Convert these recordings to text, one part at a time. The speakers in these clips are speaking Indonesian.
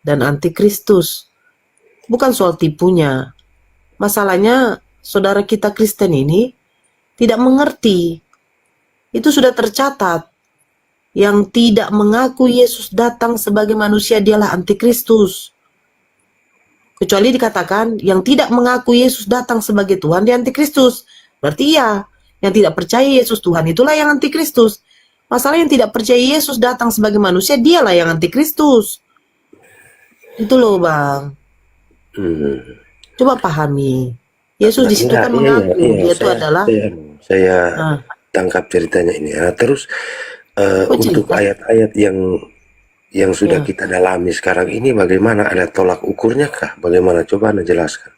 dan antikristus. Bukan soal tipunya. Masalahnya saudara kita Kristen ini tidak mengerti. Itu sudah tercatat. Yang tidak mengaku Yesus datang sebagai manusia dialah antikristus. Kecuali dikatakan yang tidak mengaku Yesus datang sebagai Tuhan dia antikristus. Berarti iya, yang tidak percaya Yesus Tuhan itulah yang antikristus. Masalah yang tidak percaya Yesus datang sebagai manusia dialah yang antikristus. Itu loh Bang. Coba pahami. Yesus di situ kan mengaku dia itu adalah saya tangkap ceritanya ini. Nah, terus untuk ayat-ayat yang sudah kita dalami sekarang ini bagaimana? Ada tolak ukurnya kah? Bagaimana? Coba Anda jelaskan.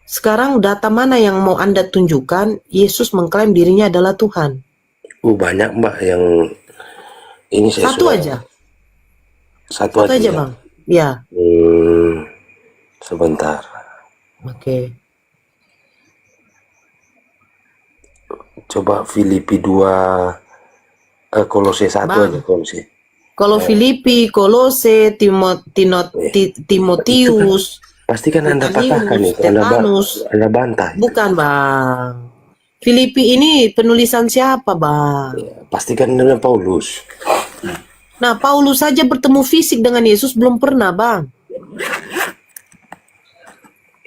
Sekarang data mana yang mau Anda tunjukkan Yesus mengklaim dirinya adalah Tuhan? Banyak Mbak yang ini saya Satu aja. Satu aja ya? Bang. Ya. Sebentar. Oke. Coba Filipi 2, Kolose 1 aja Kolose. Kalau Filipi, Kolose, Timotius, pasti kan Anda patahkan itu, Anda bantah. Bukan Bang. Filipi ini penulisan siapa Bang? Ya, pastikan dengan Paulus. Nah, Paulus saja bertemu fisik dengan Yesus belum pernah Bang.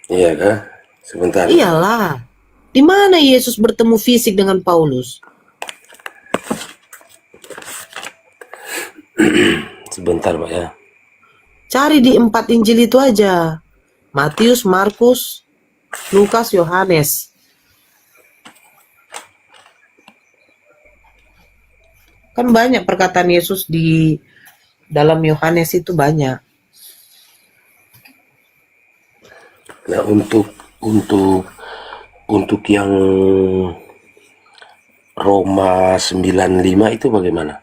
Iya kah? Sebentar. Iyalah. Di mana Yesus bertemu fisik dengan Paulus? Sebentar Pak ya. Cari di 4 Injil itu aja. Matius, Markus, Lukas, Yohanes. Kan banyak perkataan Yesus di dalam Yohanes itu banyak. Nah, untuk yang Roma 95 itu bagaimana?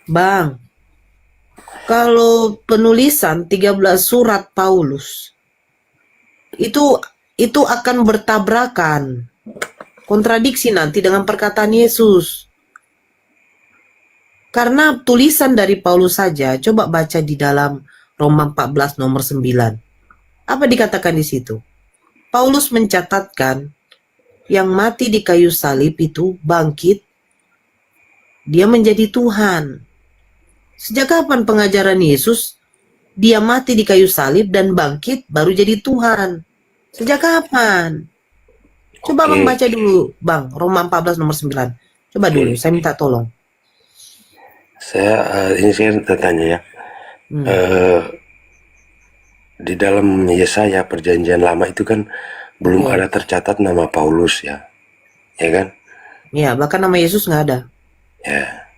Bang, kalau penulisan 13 surat Paulus itu akan bertabrakan, kontradiksi nanti dengan perkataan Yesus. Karena tulisan dari Paulus saja, coba baca di dalam Roma 14 nomor 9. Apa dikatakan di situ? Paulus mencatatkan yang mati di kayu salib itu bangkit, dia menjadi Tuhan. Sejak kapan pengajaran Yesus dia mati di kayu salib dan bangkit baru jadi Tuhan? Sejak kapan? Coba Bang baca dulu Bang, Roma 14 nomor 9. Coba dulu, saya minta tolong. Ini saya tanya ya. Di dalam Yesaya perjanjian lama itu kan belum ada tercatat nama Paulus ya. Ya kan? Ya, bahkan nama Yesus nggak ada. Ya.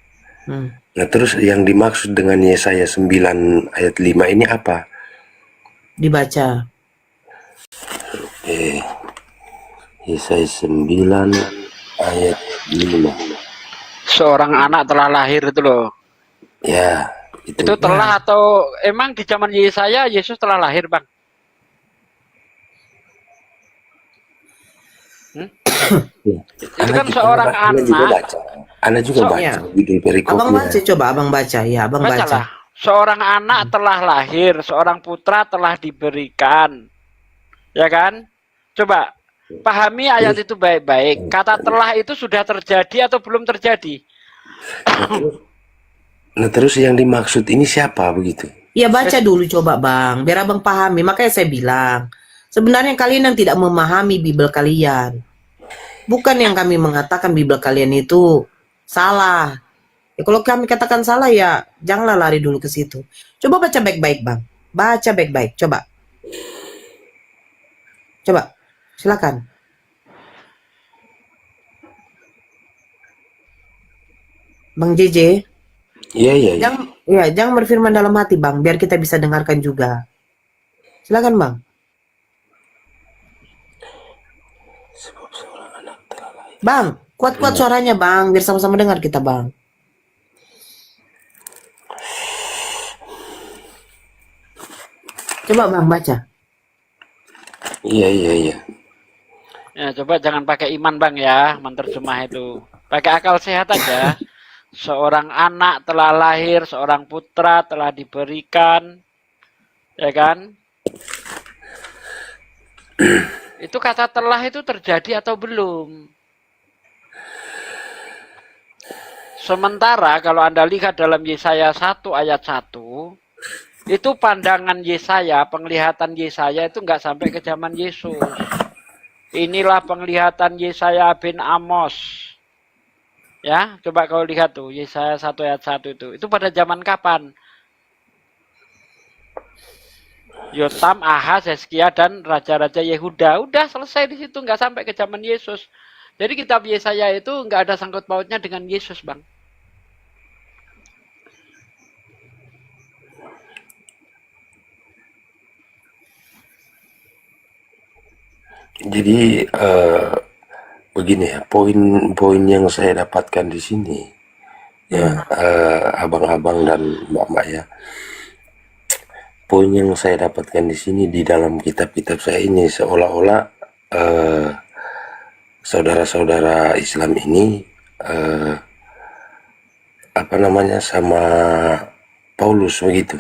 Nah, terus yang dimaksud dengan Yesaya 9 ayat 5 ini apa? Dibaca. Yesaya 9 ayat 5. Seorang anak telah lahir itu loh. Ya, itu telah atau emang di zaman Yesaya Yesus telah lahir, Bang? Itu kan seorang anak. Anda juga baca judul perikopnya. Abang baca, coba abang baca ya, abang baca. Seorang anak telah lahir, seorang putra telah diberikan. Ya kan? Coba pahami ayat itu baik-baik. Kata telah itu sudah terjadi atau belum terjadi? Nah, terus yang dimaksud ini siapa begitu? Ya baca dulu coba Bang, biar abang pahami. Makanya saya bilang, sebenarnya kalian yang tidak memahami Bible kalian. Bukan yang kami mengatakan Bible kalian itu salah. Ya, kalau kami katakan salah ya janganlah lari dulu ke situ. Coba baca baik-baik Bang. Baca baik-baik, coba. Coba, silakan. Bang JJ. Iya. Jangan berfirman dalam hati Bang, biar kita bisa dengarkan juga. Silakan Bang. Bang, kuat-kuat suaranya Bang, biar sama-sama dengar kita Bang. Coba Bang baca. Iya. Ya, coba jangan pakai iman Bang ya, menerjemah itu. Pakai akal sehat aja. seorang anak telah lahir, seorang putra telah diberikan, ya kan? Itu kata telah itu terjadi atau belum? Sementara kalau Anda lihat dalam Yesaya 1 ayat 1, itu pandangan Yesaya, penglihatan Yesaya itu nggak sampai ke zaman Yesus. Inilah penglihatan Yesaya bin Amos. Ya, coba kau lihat tuh Yesaya 1 ayat 1 itu. Itu pada zaman kapan? Yotam, Ahaz, Hezkia, dan raja-raja Yehuda. Udah selesai di situ, nggak sampai ke zaman Yesus. Jadi kitab Yesaya itu nggak ada sangkut pautnya dengan Yesus, Bang. Jadi begini ya, poin-poin yang saya dapatkan di sini ya, abang-abang dan mbak-mbak ya. Poin yang saya dapatkan di sini di dalam kitab-kitab saya ini seolah-olah saudara-saudara Islam ini apa namanya sama Paulus begitu.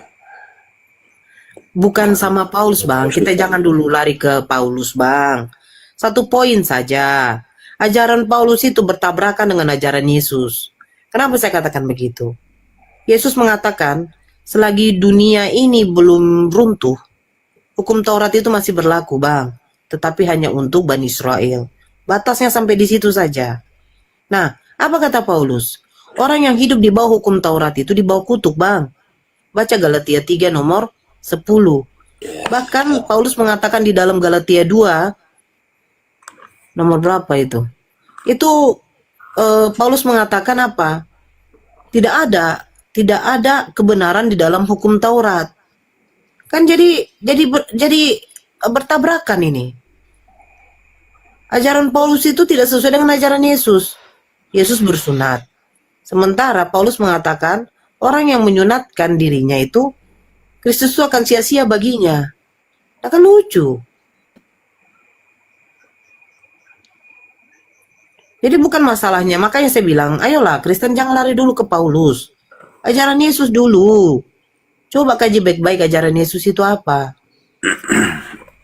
Bukan sama Paulus, Bang. Kita jangan dulu lari ke Paulus, Bang. Satu poin saja. Ajaran Paulus itu bertabrakan dengan ajaran Yesus. Kenapa saya katakan begitu? Yesus mengatakan, selagi dunia ini belum runtuh, hukum Taurat itu masih berlaku, Bang. Tetapi hanya untuk Bani Israel. Batasnya sampai di situ saja. Nah, apa kata Paulus? Orang yang hidup di bawah hukum Taurat itu di bawah kutuk, Bang. Baca Galatia 3 nomor 10. Bahkan Paulus mengatakan di dalam Galatia 2 nomor berapa itu? Itu Paulus mengatakan apa? Tidak ada kebenaran di dalam hukum Taurat. Kan jadi bertabrakan ini. Ajaran Paulus itu tidak sesuai dengan ajaran Yesus. Yesus bersunat. Sementara Paulus mengatakan orang yang menyunatkan dirinya itu Kristus itu akan sia-sia baginya. Akan lucu. Jadi bukan masalahnya. Makanya saya bilang, ayolah Kristen jangan lari dulu ke Paulus. Ajaran Yesus dulu. Coba kaji baik-baik ajaran Yesus itu apa.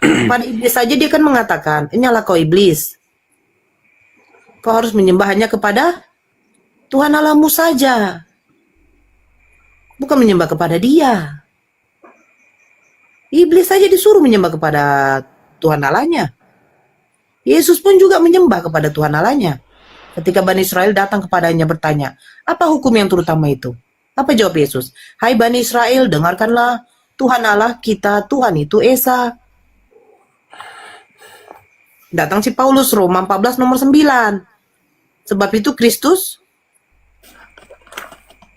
Pada iblis saja dia kan mengatakan, inyalah kau iblis. Kau harus menyembah hanya kepada Tuhan Allahmu saja. Bukan menyembah kepada dia. Iblis saja disuruh menyembah kepada Tuhan Allahnya. Yesus pun juga menyembah kepada Tuhan Allahnya. Ketika Bani Israel datang kepadanya bertanya, apa hukum yang terutama itu? Apa jawab Yesus? Hai Bani Israel, dengarkanlah, Tuhan Allah kita, Tuhan itu Esa. Datang si Paulus, Roma 14 nomor 9. Sebab itu Kristus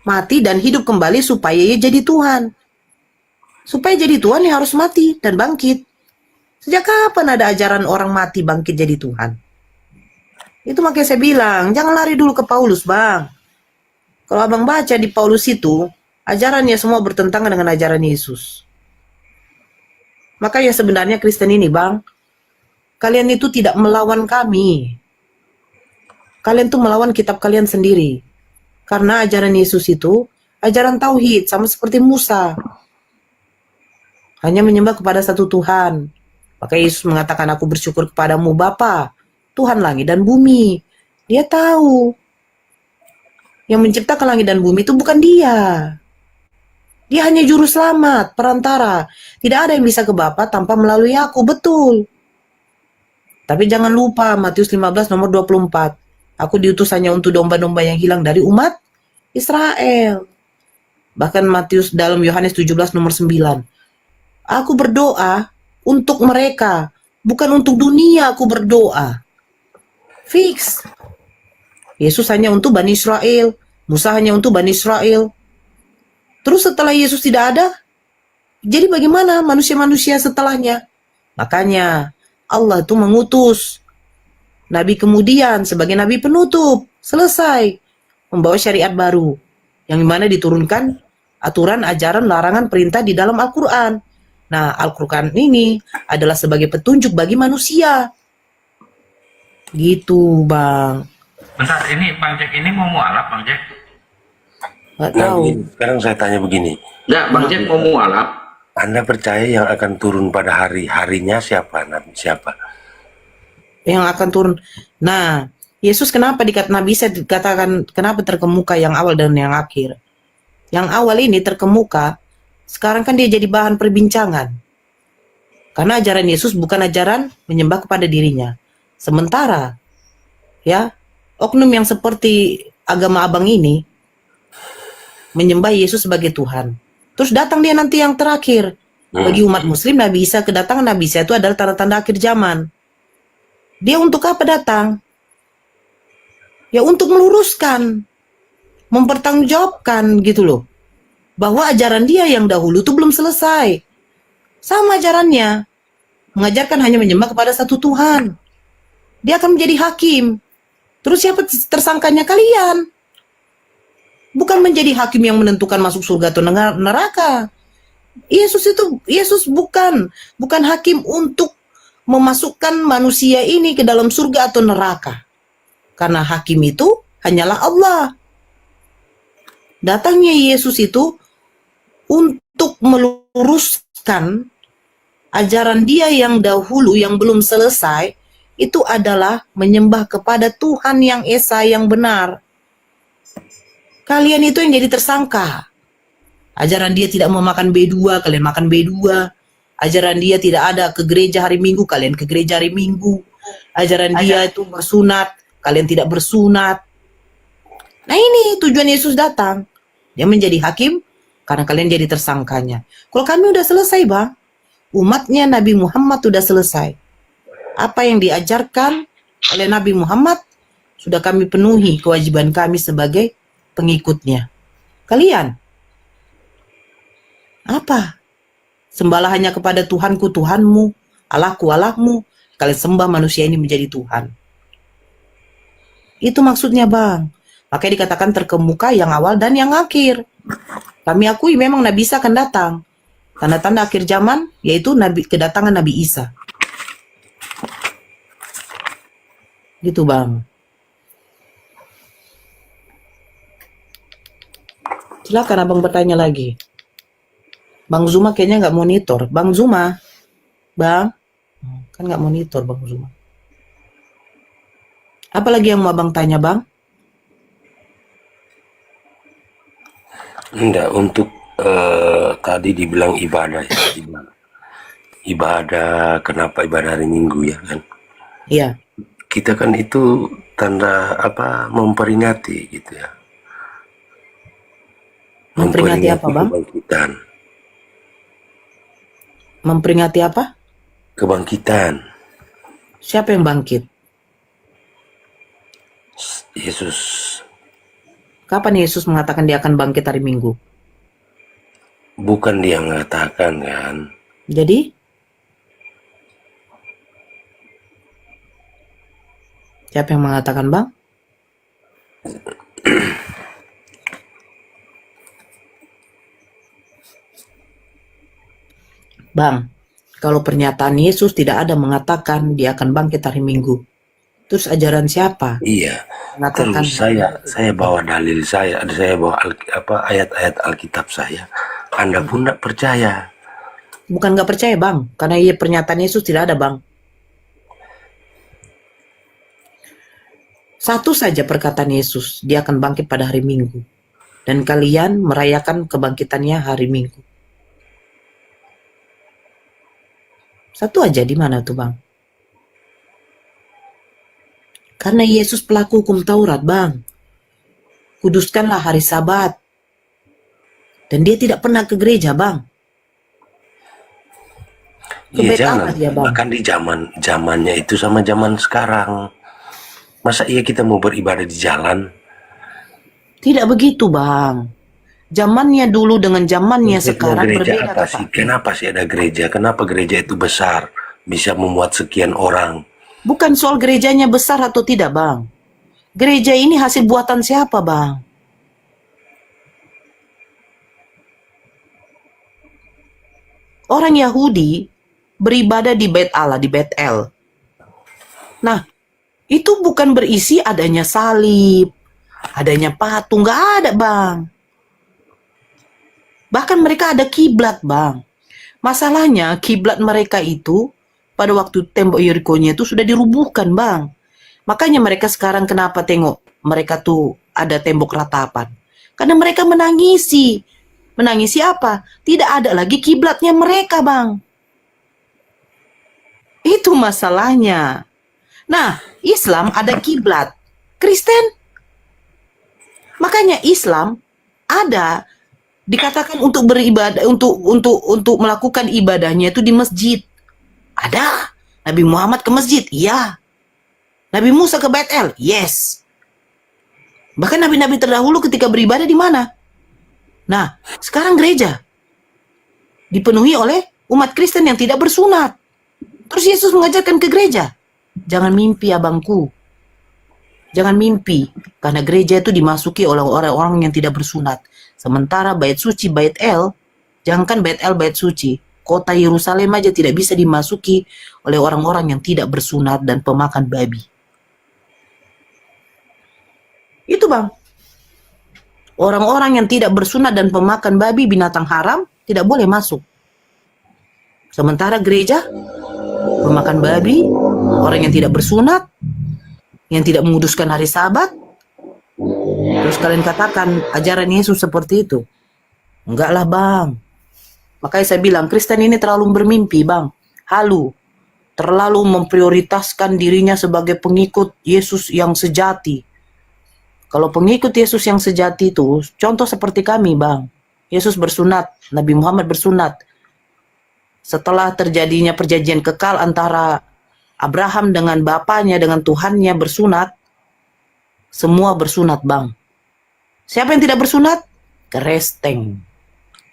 mati dan hidup kembali supaya ia jadi Tuhan. Supaya jadi Tuhan ya harus mati dan bangkit. Sejak kapan ada ajaran orang mati bangkit jadi Tuhan? Itu makanya saya bilang, jangan lari dulu ke Paulus, Bang. Kalau abang baca di Paulus itu, ajarannya semua bertentangan dengan ajaran Yesus. Makanya sebenarnya Kristen ini, Bang, kalian itu tidak melawan kami. Kalian tuh melawan kitab kalian sendiri. Karena ajaran Yesus itu, ajaran tauhid, sama seperti Musa. Hanya menyembah kepada satu Tuhan. Maka Yesus mengatakan, aku bersyukur kepadamu Bapa, Tuhan langit dan bumi. Dia tahu. Yang menciptakan langit dan bumi itu bukan dia. Dia hanya juru selamat, perantara. Tidak ada yang bisa ke Bapa tanpa melalui aku, betul. Tapi jangan lupa, Matius 15 nomor 24. Aku diutus hanya untuk domba-domba yang hilang dari umat Israel. Bahkan Matius dalam Yohanes 17 nomor 9. Aku berdoa untuk mereka, bukan untuk dunia aku berdoa. Fix. Yesus hanya untuk Bani Israel, Musa hanya untuk Bani Israel. Terus setelah Yesus tidak ada, jadi bagaimana manusia-manusia setelahnya? Makanya Allah itu mengutus Nabi kemudian sebagai Nabi penutup, selesai, membawa syariat baru, yang dimana diturunkan aturan, ajaran, larangan, perintah di dalam Al-Quran. Nah, Al-Quran ini adalah sebagai petunjuk bagi manusia. Gitu, Bang. Bentar, ini Bang Jack ini mau mualaf, Bang Jack? Nggak Nah, tahu. begini, sekarang saya tanya begini. Ya, Bang Jack mau mualaf. Anda percaya yang akan turun pada harinya siapa? Siapa? Yang akan turun. Nah, Yesus kenapa Nabi Isa dikatakan kenapa terkemuka yang awal dan yang akhir? Yang awal ini terkemuka, sekarang kan dia jadi bahan perbincangan. Karena ajaran Yesus bukan ajaran menyembah kepada dirinya. Sementara, ya, oknum yang seperti agama abang ini menyembah Yesus sebagai Tuhan. Terus datang dia nanti yang terakhir. Bagi umat muslim, Nabi Isa, kedatangan Nabi Isa itu adalah tanda-tanda akhir zaman. Dia untuk apa datang? Ya untuk meluruskan, mempertanggungjawabkan gitu loh. Bahwa ajaran dia yang dahulu itu belum selesai. Sama ajarannya. Mengajarkan hanya menyembah kepada satu Tuhan. Dia akan menjadi hakim. Terus siapa tersangkanya? Kalian. Bukan menjadi hakim yang menentukan masuk surga atau neraka. Yesus bukan hakim untuk memasukkan manusia ini ke dalam surga atau neraka. Karena hakim itu hanyalah Allah. Datangnya Yesus itu untuk meluruskan ajaran dia yang dahulu yang belum selesai, itu adalah menyembah kepada Tuhan yang esa yang benar. Kalian itu yang jadi tersangka. Ajaran dia tidak mau makan B2, kalian makan B2. Ajaran dia tidak ada ke gereja hari Minggu, kalian ke gereja hari Minggu. Ajaran dia itu bersunat, kalian tidak bersunat. Nah ini tujuan Yesus datang. Dia menjadi hakim karena kalian jadi tersangkanya. Kalau kami udah selesai, Bang. Umatnya Nabi Muhammad sudah selesai. Apa yang diajarkan oleh Nabi Muhammad sudah kami penuhi kewajiban kami sebagai pengikutnya. Kalian apa? Sembahlah hanya kepada Tuhanku Tuhanmu, Allahku Allahmu. Kalian sembah manusia ini menjadi Tuhan. Itu maksudnya, Bang. Makanya dikatakan terkemuka yang awal dan yang akhir. Kami akui memang Nabi Isa akan datang. Tanda-tanda akhir zaman yaitu kedatangan Nabi Isa. Gitu, Bang. Silakan Abang bertanya lagi. Bang Zuma kayaknya nggak monitor. Bang Zuma, Bang, kan nggak monitor Bang Zuma. Apa lagi yang mau Abang tanya, Bang? Enggak, untuk tadi dibilang ibadah ya. Ibadah, kenapa ibadah hari Minggu ya kan? Iya. Kita kan itu tanda apa, memperingati gitu ya. Memperingati apa, Bang? Kebangkitan. Memperingati apa? Kebangkitan. Siapa yang bangkit? Yesus. Kapan Yesus mengatakan dia akan bangkit hari Minggu? Bukan dia mengatakan kan. Jadi? Siapa yang mengatakan, Bang? Bang, kalau pernyataan Yesus tidak ada mengatakan dia akan bangkit hari Minggu. Terus ajaran siapa? Iya. Mengatakan Terus saya bawa dalil saya bawa ayat-ayat Alkitab saya. Anda pun tidak percaya. bukan nggak percaya, Bang, karena pernyataan Yesus tidak ada, Bang. Satu saja perkataan Yesus, dia akan bangkit pada hari Minggu. Dan kalian merayakan kebangkitannya hari Minggu. Satu aja, di mana tuh, Bang? Karena Yesus pelaku hukum Taurat, Bang. Kuduskanlah hari Sabat. Dan dia tidak pernah ke gereja, Bang. Ke Iya bait jangan. Allah dia, Bang. Bahkan di zamannya itu sama zaman sekarang. Masa iya kita mau beribadah di jalan? Tidak begitu, Bang. Zamannya dulu dengan zamannya sekarang Gereja berbeda, apa Kakak. sih? Kenapa sih ada gereja? Kenapa gereja itu besar? Bisa memuat sekian orang. Bukan soal gerejanya besar atau tidak, Bang. Gereja ini hasil buatan siapa, Bang? Orang Yahudi beribadah di bait Allah, di bait El. Nah, itu bukan berisi adanya salib, adanya patung, nggak ada, Bang. Bahkan mereka ada kiblat, Bang. Masalahnya kiblat mereka itu pada waktu tembok Yeriko-nya itu sudah dirubuhkan, Bang. Makanya mereka sekarang kenapa tengok mereka tuh ada tembok ratapan. Karena mereka menangisi. Menangisi apa? Tidak ada lagi kiblatnya mereka, Bang. Itu masalahnya. Nah, Islam ada kiblat. Kristen. Makanya Islam ada dikatakan untuk beribadah, untuk melakukan ibadahnya itu di masjid. Ada. Nabi Muhammad ke masjid, iya. Nabi Musa ke Betel, yes. Bahkan nabi-nabi terdahulu ketika beribadah di mana? Nah, sekarang gereja dipenuhi oleh umat Kristen yang tidak bersunat. Terus Yesus mengajarkan ke gereja, jangan mimpi abangku. Jangan mimpi, karena gereja itu dimasuki oleh orang-orang yang tidak bersunat. Sementara bait suci, bait El, jangankan bait El, bait suci, kota Yerusalem aja tidak bisa dimasuki oleh orang-orang yang tidak bersunat dan pemakan babi. Itu, Bang. Orang-orang yang tidak bersunat dan pemakan babi, binatang haram, tidak boleh masuk. Sementara gereja, pemakan babi, orang yang tidak bersunat, yang tidak menguduskan hari Sabat, terus kalian katakan ajaran Yesus seperti itu. Enggak lah, Bang. Makanya saya bilang Kristen ini terlalu bermimpi, Bang. Halu. Terlalu memprioritaskan dirinya sebagai pengikut Yesus yang sejati. Kalau pengikut Yesus yang sejati itu, contoh seperti kami, Bang. Yesus bersunat, Nabi Muhammad bersunat. Setelah terjadinya perjanjian kekal antara Abraham dengan bapaknya, dengan Tuhannya bersunat, semua bersunat, Bang. Siapa yang tidak bersunat? Kristen.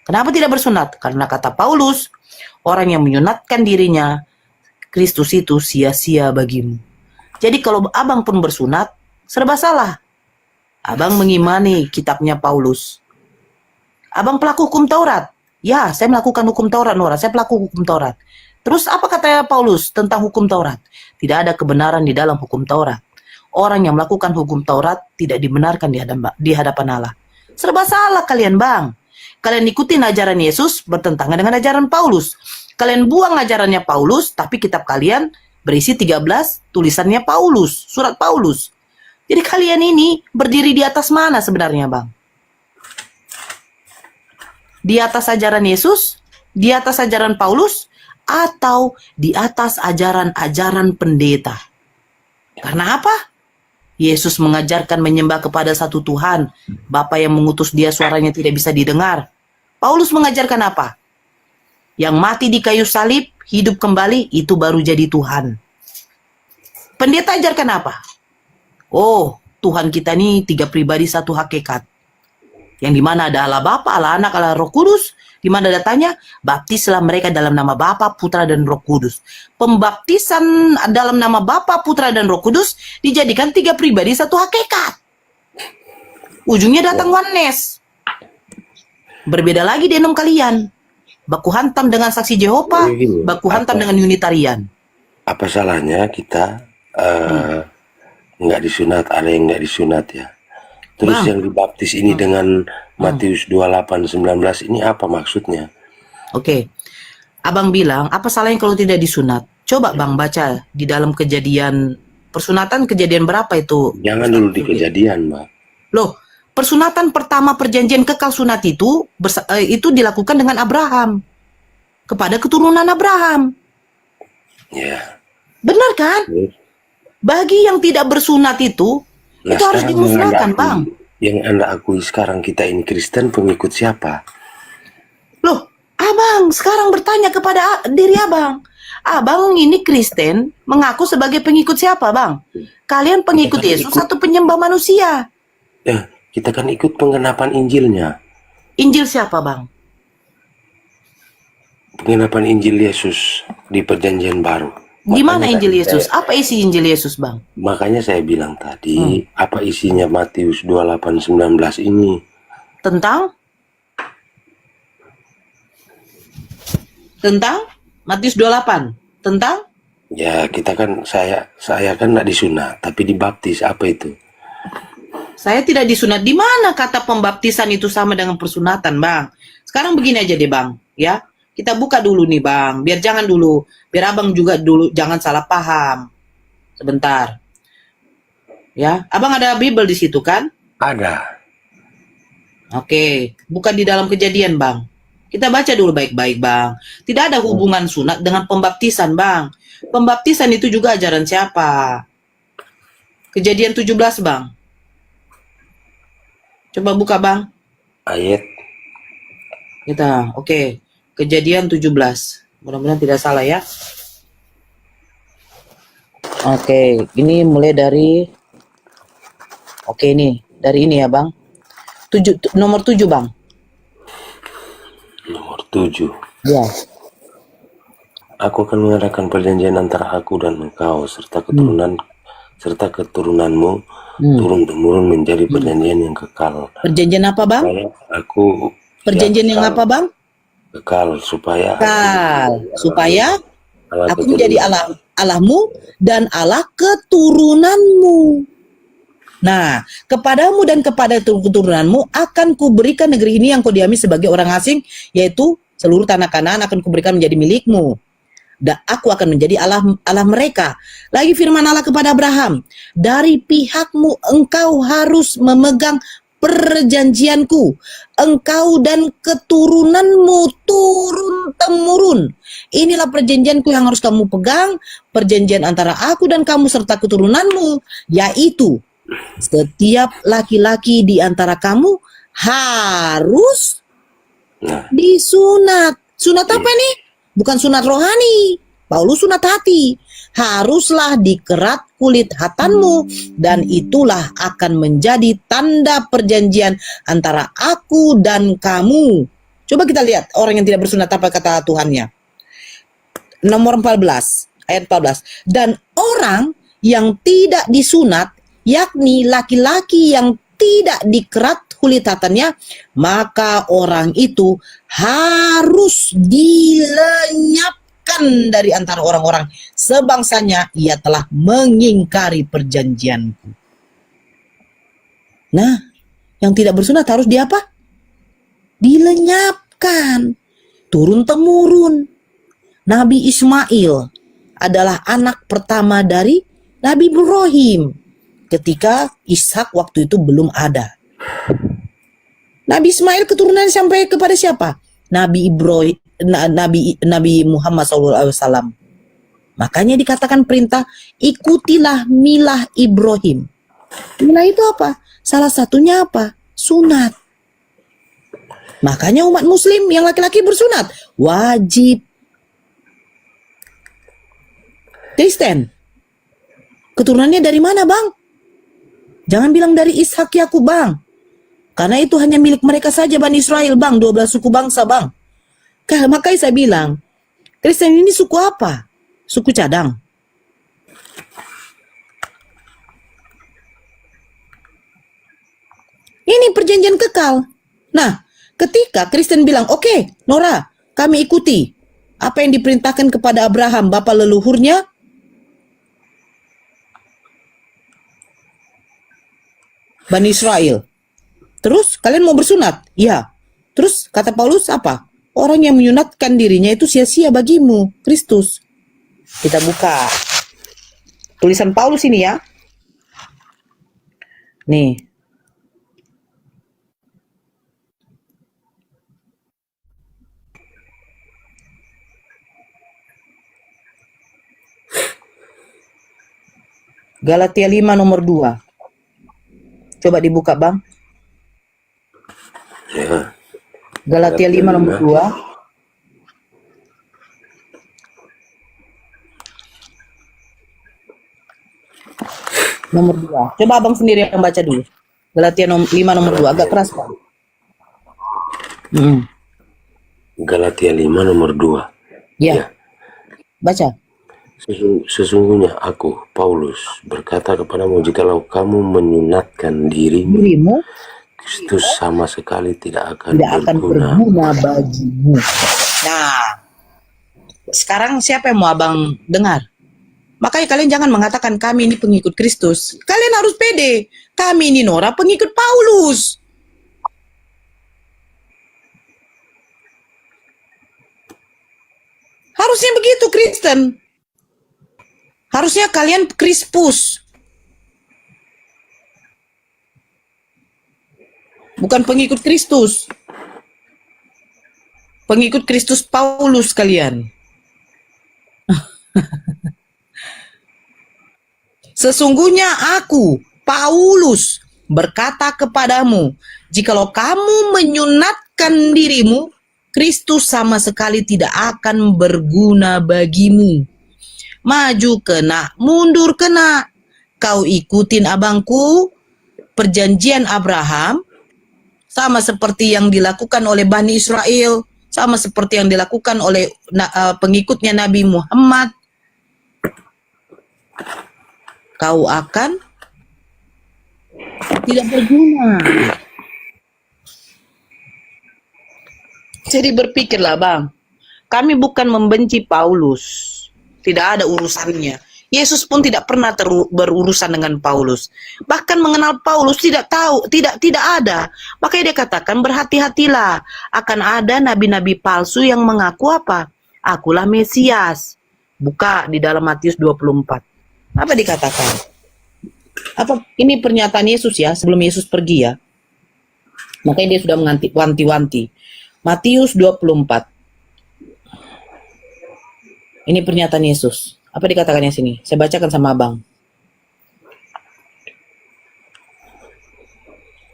Kenapa tidak bersunat? Karena kata Paulus, orang yang menyunatkan dirinya, Kristus itu sia-sia bagimu. Jadi kalau abang pun bersunat, serba salah. Abang mengimani kitabnya Paulus. Abang pelaku hukum Taurat. Ya, saya melakukan hukum Taurat, Nora. Saya pelaku hukum Taurat. Terus apa kata Paulus tentang hukum Taurat? Tidak ada kebenaran di dalam hukum Taurat. Orang yang melakukan hukum Taurat tidak dibenarkan di hadapan Allah. Serba salah kalian, Bang. Kalian ikutin ajaran Yesus bertentangan dengan ajaran Paulus. Kalian buang ajarannya Paulus, tapi kitab kalian berisi 13 tulisannya Paulus, surat Paulus. Jadi kalian ini berdiri di atas mana sebenarnya, Bang? Di atas ajaran Yesus? Di atas ajaran Paulus? Atau di atas ajaran-ajaran pendeta? Karena apa? Yesus mengajarkan menyembah kepada satu Tuhan, Bapa yang mengutus dia suaranya tidak bisa didengar. Paulus mengajarkan apa? Yang mati di kayu salib, hidup kembali, itu baru jadi Tuhan. Pendeta ajarkan apa? Oh, Tuhan kita ini 3 pribadi 1 hakikat. Yang dimana ada Allah Bapa, Allah Anak, Allah Roh Kudus. Dimana datanya, baptislah mereka dalam nama Bapa, Putra, dan Roh Kudus. Pembaptisan dalam nama Bapa, Putra, dan Roh Kudus dijadikan 3 pribadi 1 hakikat. Ujungnya datang oneness. Berbeda lagi denom kalian. Baku hantam dengan saksi Jehovah, baku hantam dengan Unitarian. Apa salahnya kita nggak disunat, ada yang nggak disunat ya. Terus yang dibaptis ini dengan Matius 28:19 ini apa maksudnya? Oke. Abang bilang, apa salahnya kalau tidak disunat? Coba Bang baca di dalam Kejadian, persunatan Kejadian berapa itu? Jangan dulu di Kejadian, Mbak. Loh, persunatan pertama perjanjian kekal sunat itu dilakukan dengan Abraham. Kepada keturunan Abraham. Ya. Benar kan? Bagi yang tidak bersunat itu harus dimusnahkan, Bang. Yang Anda akui sekarang kita ini Kristen, pengikut siapa? Loh, Abang sekarang bertanya kepada diri Abang. Abang ini Kristen, mengaku sebagai pengikut siapa, Bang? Kalian pengikut Yesus atau penyembah manusia? Kita kan ikut penggenapan Injilnya. Injil siapa, Bang? Penggenapan Injil Yesus di Perjanjian Baru. Gimana Injil Yesus? Apa isi Injil Yesus, Bang? Makanya saya bilang tadi, apa isinya Matius 28:19 ini? Tentang Matius 28. Tentang? Ya, kita kan saya kan nggak disunat, tapi dibaptis. Apa itu? Saya tidak disunat. Di mana kata pembaptisan itu sama dengan persunatan, Bang? Sekarang begini aja deh, Bang, ya. Kita buka dulu nih, Bang. Biar jangan dulu, biar Abang juga dulu jangan salah paham. Sebentar. Ya, Abang ada Bible di situ kan? Ada. Oke, bukan di dalam Kejadian, Bang. Kita baca dulu baik-baik, Bang. Tidak ada hubungan sunat dengan pembaptisan, Bang. Pembaptisan itu juga ajaran siapa? Kejadian 17, Bang. Coba buka, Bang. Ayat. Oke. Kejadian 17. Mudah-mudahan tidak salah ya. Oke, ini mulai dari ini, dari ini ya, Bang. Nomor 7, Bang. Nomor 7. Ya. Aku akan mengadakan perjanjian antara aku dan engkau serta keturunanmu turun-temurun menjadi perjanjian yang kekal. Perjanjian apa, Bang? Perjanjian yang apa, Bang? Kekal supaya aku menjadi Allahmu dan Allah keturunanmu. Nah, kepadamu dan kepada keturunanmu akan kuberikan negeri ini yang kau diami sebagai orang asing, yaitu seluruh tanah Kanaan akan kuberikan menjadi milikmu. Dan aku akan menjadi Allah mereka. Lagi firman Allah kepada Abraham, dari pihakmu engkau harus memegang perjanjianku, engkau dan keturunanmu turun-temurun. Inilah perjanjianku yang harus kamu pegang, perjanjian antara aku dan kamu serta keturunanmu, yaitu setiap laki-laki di antara kamu harus disunat. Sunat apa nih? Bukan sunat rohani. Paulus sunat hati. Haruslah dikerat kulit hatanmu, dan itulah akan menjadi tanda perjanjian antara aku dan kamu. Coba kita lihat orang yang tidak bersunat apa kata Tuhannya. Nomor 14, ayat 14. Dan orang yang tidak disunat, yakni laki-laki yang tidak dikerat kulit hatannya, maka orang itu harus dilenyapkan dari antara orang-orang sebangsanya. Ia telah mengingkari perjanjianku. Nah, yang tidak bersunat harus diapa? Dilenyapkan. Turun-temurun. Nabi Ismail adalah anak pertama dari Nabi Ibrahim ketika Ishak waktu itu belum ada. Nabi Ismail keturunan sampai kepada siapa? Nabi Ibrahim, Nabi Muhammad SAW. Makanya dikatakan perintah, ikutilah milah Ibrahim. Milah itu apa? Salah satunya apa? Sunat. Makanya umat muslim yang laki-laki bersunat wajib. Kristen, keturunannya dari mana, Bang? Jangan bilang dari Ishak Yakub, Bang. Karena itu hanya milik mereka saja, Bani Israel, Bang. 12 suku bangsa, Bang. Makanya saya bilang, Kristen ini suku apa? Suku cadang. Ini perjanjian kekal. Nah, ketika Kristen bilang, oke, Nora, kami ikuti apa yang diperintahkan kepada Abraham, bapa leluhurnya, Bani Israel. Terus kalian mau bersunat? Ya. Terus kata Paulus apa? Orang yang menyunatkan dirinya itu sia-sia bagimu, Kristus. Kita buka tulisan Paulus ini ya. Nih. Galatia 5 nomor 2. Coba dibuka, Bang. Ya. Galatia 5 nomor 2. Nomor 2. Coba Abang sendiri yang baca dulu. Galatia 5 nomor 2. Agak keras, Bang. Galatia 5 nomor 2. Ya. Baca. Sesungguhnya aku, Paulus, berkata kepadamu, jikalau kamu menyunatkan dirimu, Kristus sama sekali tidak akan berguna bagimu. Nah, sekarang siapa yang mau Abang dengar? Makanya kalian jangan mengatakan kami ini pengikut Kristus. Kalian harus pede. Kami ini Nora pengikut Paulus. Harusnya begitu Kristen. Harusnya kalian Krispus. Bukan pengikut Kristus. Pengikut Kristus Paulus kalian. Sesungguhnya aku, Paulus, berkata kepadamu, jikalau kamu menyunatkan dirimu, Kristus sama sekali tidak akan berguna bagimu. Maju kena, mundur kena. Kau ikutin abangku, perjanjian Abraham, sama seperti yang dilakukan oleh Bani Israel, sama seperti yang dilakukan oleh pengikutnya Nabi Muhammad. Kau akan tidak berguna. Jadi berpikirlah bang, kami bukan membenci Paulus, tidak ada urusannya. Yesus pun tidak pernah berurusan dengan Paulus. Bahkan mengenal Paulus tidak ada. Makanya dia katakan berhati-hatilah, akan ada nabi-nabi palsu yang mengaku apa? Akulah Mesias. Buka di dalam Matius 24. Apa dikatakan? Apa ini pernyataan Yesus ya sebelum Yesus pergi ya? Makanya dia sudah wanti-wanti. Matius 24. Ini pernyataan Yesus. Apa dikatakannya sini? Saya bacakan sama abang.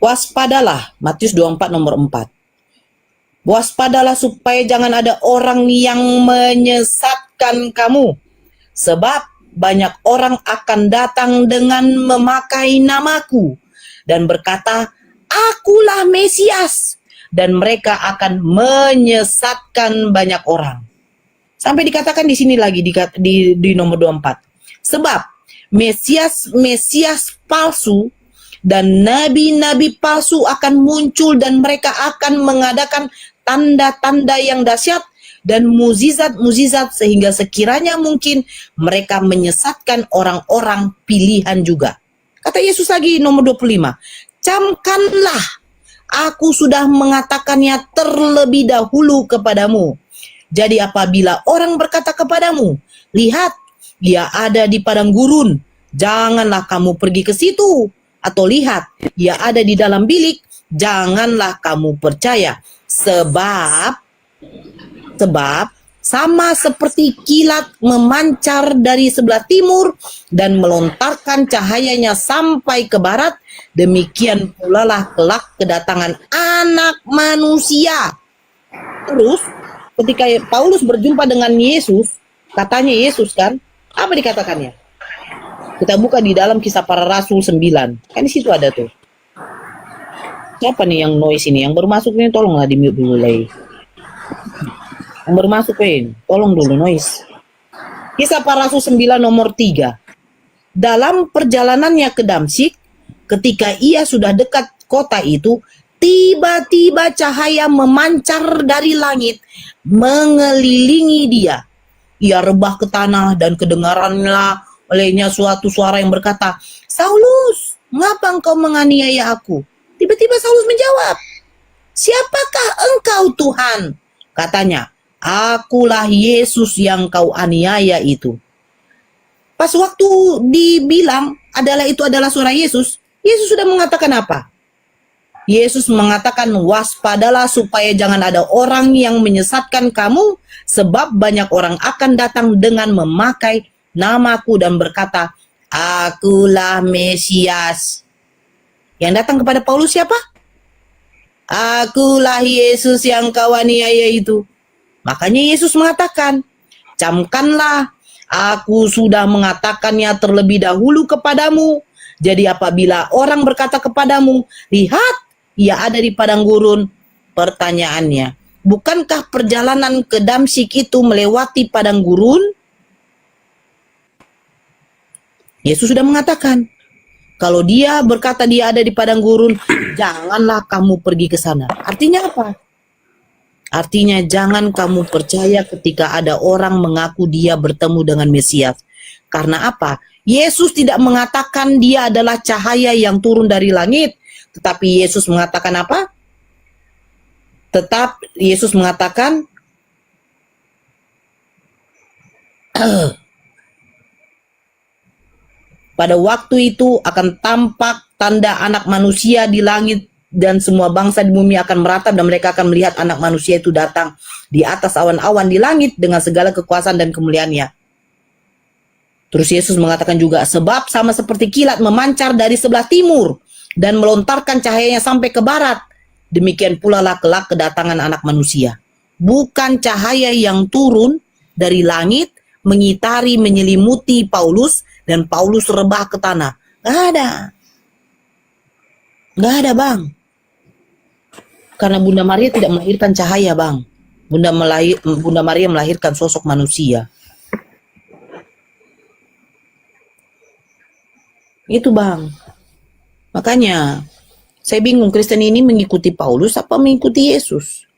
Waspadalah, Matius 24 nomor 4. Waspadalah supaya jangan ada orang yang menyesatkan kamu. Sebab banyak orang akan datang dengan memakai namaku dan berkata, akulah Mesias. Dan mereka akan menyesatkan banyak orang. Sampai dikatakan di sini lagi di nomor 24. Sebab Mesias palsu dan nabi-nabi palsu akan muncul dan mereka akan mengadakan tanda-tanda yang dahsyat dan mukjizat-mukjizat sehingga sekiranya mungkin mereka menyesatkan orang-orang pilihan juga. Kata Yesus lagi nomor 25. Camkanlah, aku sudah mengatakannya terlebih dahulu kepadamu. Jadi apabila orang berkata kepadamu, lihat, dia ada di padang gurun, janganlah kamu pergi ke situ. Atau lihat, dia ada di dalam bilik, janganlah kamu percaya. Sebab sama seperti kilat memancar dari sebelah timur dan melontarkan cahayanya sampai ke barat, demikian pula lah kelak kedatangan Anak Manusia. Terus ketika Paulus berjumpa dengan Yesus, katanya Yesus kan, apa dikatakannya? Kita buka di dalam Kisah Para Rasul 9. Kan di situ ada tuh. Siapa nih yang noise ini? Yang baru masuk ini tolonglah di mute dulu lagi. Yang baru masuk tolong dulu noise. Kisah Para Rasul 9 nomor 3. Dalam perjalanannya ke Damsyik, ketika ia sudah dekat kota itu, tiba-tiba cahaya memancar dari langit mengelilingi dia. Ia rebah ke tanah dan kedengaranlah olehnya suatu suara yang berkata, Saulus, mengapa engkau menganiaya aku? Tiba-tiba Saulus menjawab, siapakah engkau Tuhan? Katanya, akulah Yesus yang kau aniaya itu. Pas waktu dibilang itu adalah suara Yesus, Yesus sudah mengatakan apa? Yesus mengatakan, waspadalah supaya jangan ada orang yang menyesatkan kamu, sebab banyak orang akan datang dengan memakai namaku dan berkata, akulah Mesias. Yang datang kepada Paulus siapa? Akulah Yesus yang kau aniaya itu. Makanya Yesus mengatakan, camkanlah, aku sudah mengatakannya terlebih dahulu kepadamu. Jadi apabila orang berkata kepadamu, lihat, ia ada di padang gurun. Pertanyaannya, bukankah perjalanan ke Damsyik itu melewati padang gurun? Yesus sudah mengatakan, kalau dia berkata dia ada di padang gurun, janganlah kamu pergi ke sana. Artinya apa? Artinya jangan kamu percaya ketika ada orang mengaku dia bertemu dengan Mesias. Karena apa? Yesus tidak mengatakan dia adalah cahaya yang turun dari langit, tetapi Yesus mengatakan apa? Yesus mengatakan pada waktu itu akan tampak tanda anak manusia di langit, dan semua bangsa di bumi akan meratap, dan mereka akan melihat anak manusia itu datang di atas awan-awan di langit dengan segala kekuasaan dan kemuliaannya. Terus Yesus mengatakan juga, sebab sama seperti kilat memancar dari sebelah timur dan melontarkan cahayanya sampai ke barat, demikian pula lah kelak kedatangan anak manusia. Bukan cahaya yang turun dari langit mengitari, menyelimuti Paulus, dan Paulus rebah ke tanah. Nggak ada bang. Karena Bunda Maria tidak melahirkan cahaya bang. Bunda Maria melahirkan sosok manusia. Itu bang. Makanya saya bingung, Kristen ini mengikuti Paulus apa mengikuti Yesus?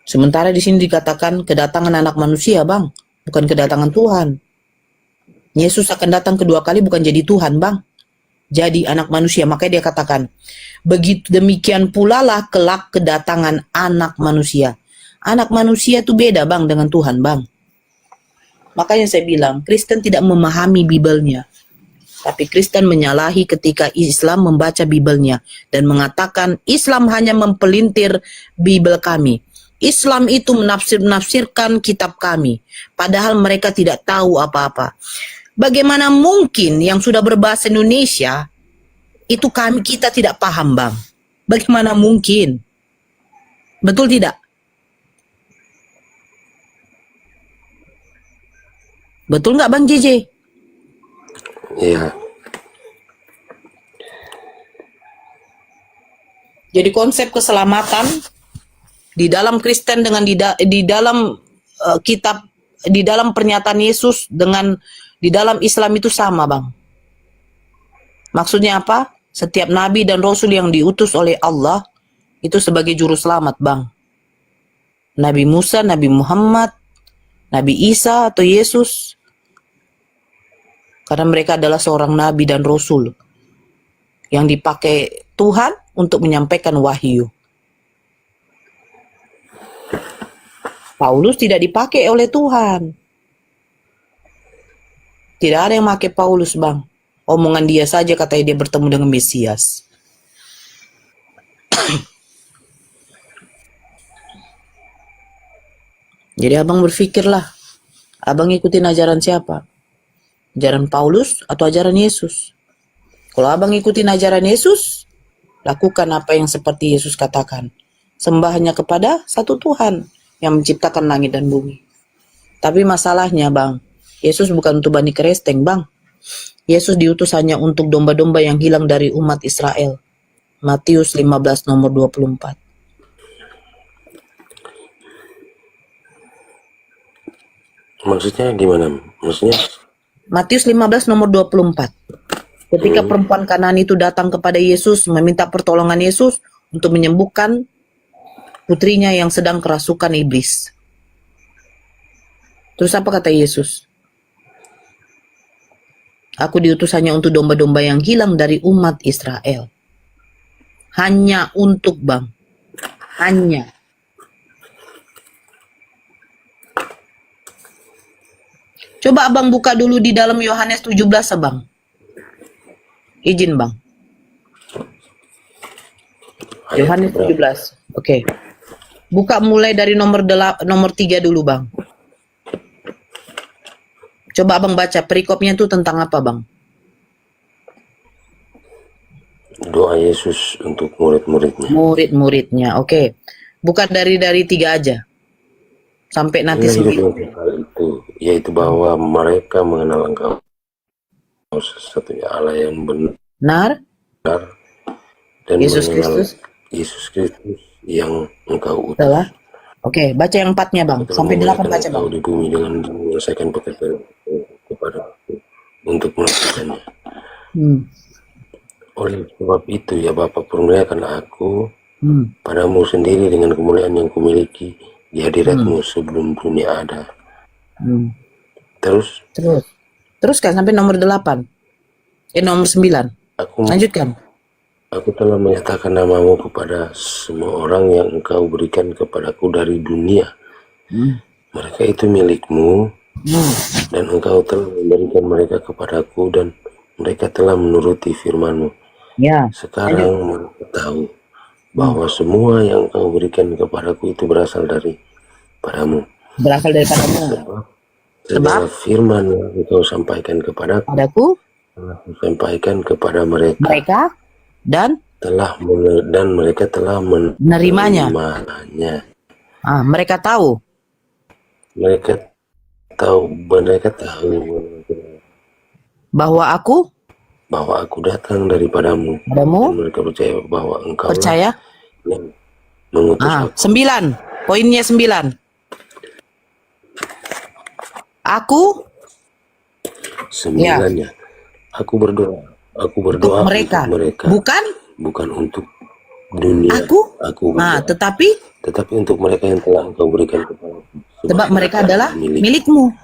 Sementara di sini dikatakan kedatangan anak manusia bang, bukan kedatangan Tuhan. Yesus akan datang kedua kali bukan jadi Tuhan bang, jadi anak manusia. Makanya dia katakan, begitu demikian pula lah kelak kedatangan anak manusia. Anak manusia itu beda bang dengan Tuhan bang. Makanya saya bilang, Kristen tidak memahami Bibelnya. Tapi Kristen menyalahi ketika Islam membaca Bibelnya dan mengatakan Islam hanya mempelintir Bibel kami. Islam itu menafsirkan kitab kami, padahal mereka tidak tahu apa-apa. Bagaimana mungkin yang sudah berbahasa Indonesia itu kita tidak paham bang? Bagaimana mungkin? Betul tidak? Betul nggak bang JJ? Iya. Jadi konsep keselamatan di dalam Kristen dengan di dalam kitab, di dalam pernyataan Yesus dengan di dalam Islam itu sama bang. Maksudnya apa? Setiap nabi dan rasul yang diutus oleh Allah itu sebagai juru selamat bang. Nabi Musa, Nabi Muhammad, Nabi Isa atau Yesus, karena mereka adalah seorang nabi dan rasul yang dipakai Tuhan untuk menyampaikan wahyu. Paulus tidak dipakai oleh Tuhan. Tidak ada yang pakai Paulus bang. Omongan dia saja katanya dia bertemu dengan Mesias. Jadi abang berpikirlah, abang ikutin ajaran siapa? Ajaran Paulus atau ajaran Yesus? Kalau abang ikutin ajaran Yesus, lakukan apa yang seperti Yesus katakan. Sembah hanya kepada satu Tuhan yang menciptakan langit dan bumi. Tapi masalahnya bang, Yesus bukan untuk Bani Keresteng bang. Yesus diutus hanya untuk domba-domba yang hilang dari umat Israel. Matius 15 nomor 24. Maksudnya gimana? Maksudnya Matius 15 nomor 24. Ketika perempuan Kanaan itu datang kepada Yesus meminta pertolongan Yesus untuk menyembuhkan putrinya yang sedang kerasukan iblis. Terus apa kata Yesus? Aku diutus hanya untuk domba-domba yang hilang dari umat Israel. Hanya untuk bang. Hanya. Coba abang buka dulu di dalam Yohanes 17 abang. Izin bang. Yohanes 17. Oke. Buka mulai dari nomor 3 dulu bang. Coba abang baca perikopnya itu tentang apa bang? doa Yesus untuk murid-muridnya. Murid-muridnya, oke. Bukan dari 3 aja. Sampai nanti hal itu, yaitu bahwa mereka mengenal Engkau satu-satunya Allah yang benar dan Yesus mengenal Kristus Yesus Kristus yang Engkau utus. telah. Oke, baca yang 4-nya bang. Sampai 8 baca bang. Di bumi dengan menyelesaikan pekerjaan kepada aku untuk melakukannya. Oleh sebab itu ya Bapa, permuliakanlah aku padamu sendiri dengan kemuliaan yang kumiliki di hadiratmu sebelum dunia ada. Terus Teruskan sampai nomor 8. Nomor 9. aku Lanjutkan. aku telah menyatakan namamu kepada semua orang yang engkau berikan kepadaku dari dunia. Mereka itu milikmu, dan engkau telah memberikan mereka kepadaku, dan mereka telah menuruti firman-Mu. Ya. Sekarang mereka tahu bahwa semua yang engkau berikan kepadaku itu berasal dari padamu. Berasal daripadamu. Segala firman yang engkau sampaikan kepadaku Padaku, telah kusampaikan kepada mereka, mereka, dan mereka telah menerimanya. Mereka tahu. Mereka tahu Bahwa aku datang daripadamu, padamu, dan mereka percaya bahwa engkau percaya. yang mengutus aku. 9. Poinnya 9. Aku Sembilannya, aku berdoa untuk mereka. untuk mereka, bukan untuk dunia. Aku berdoa, tetapi untuk mereka yang telah engkau berikan kepadaku, sebab mereka adalah milikmu.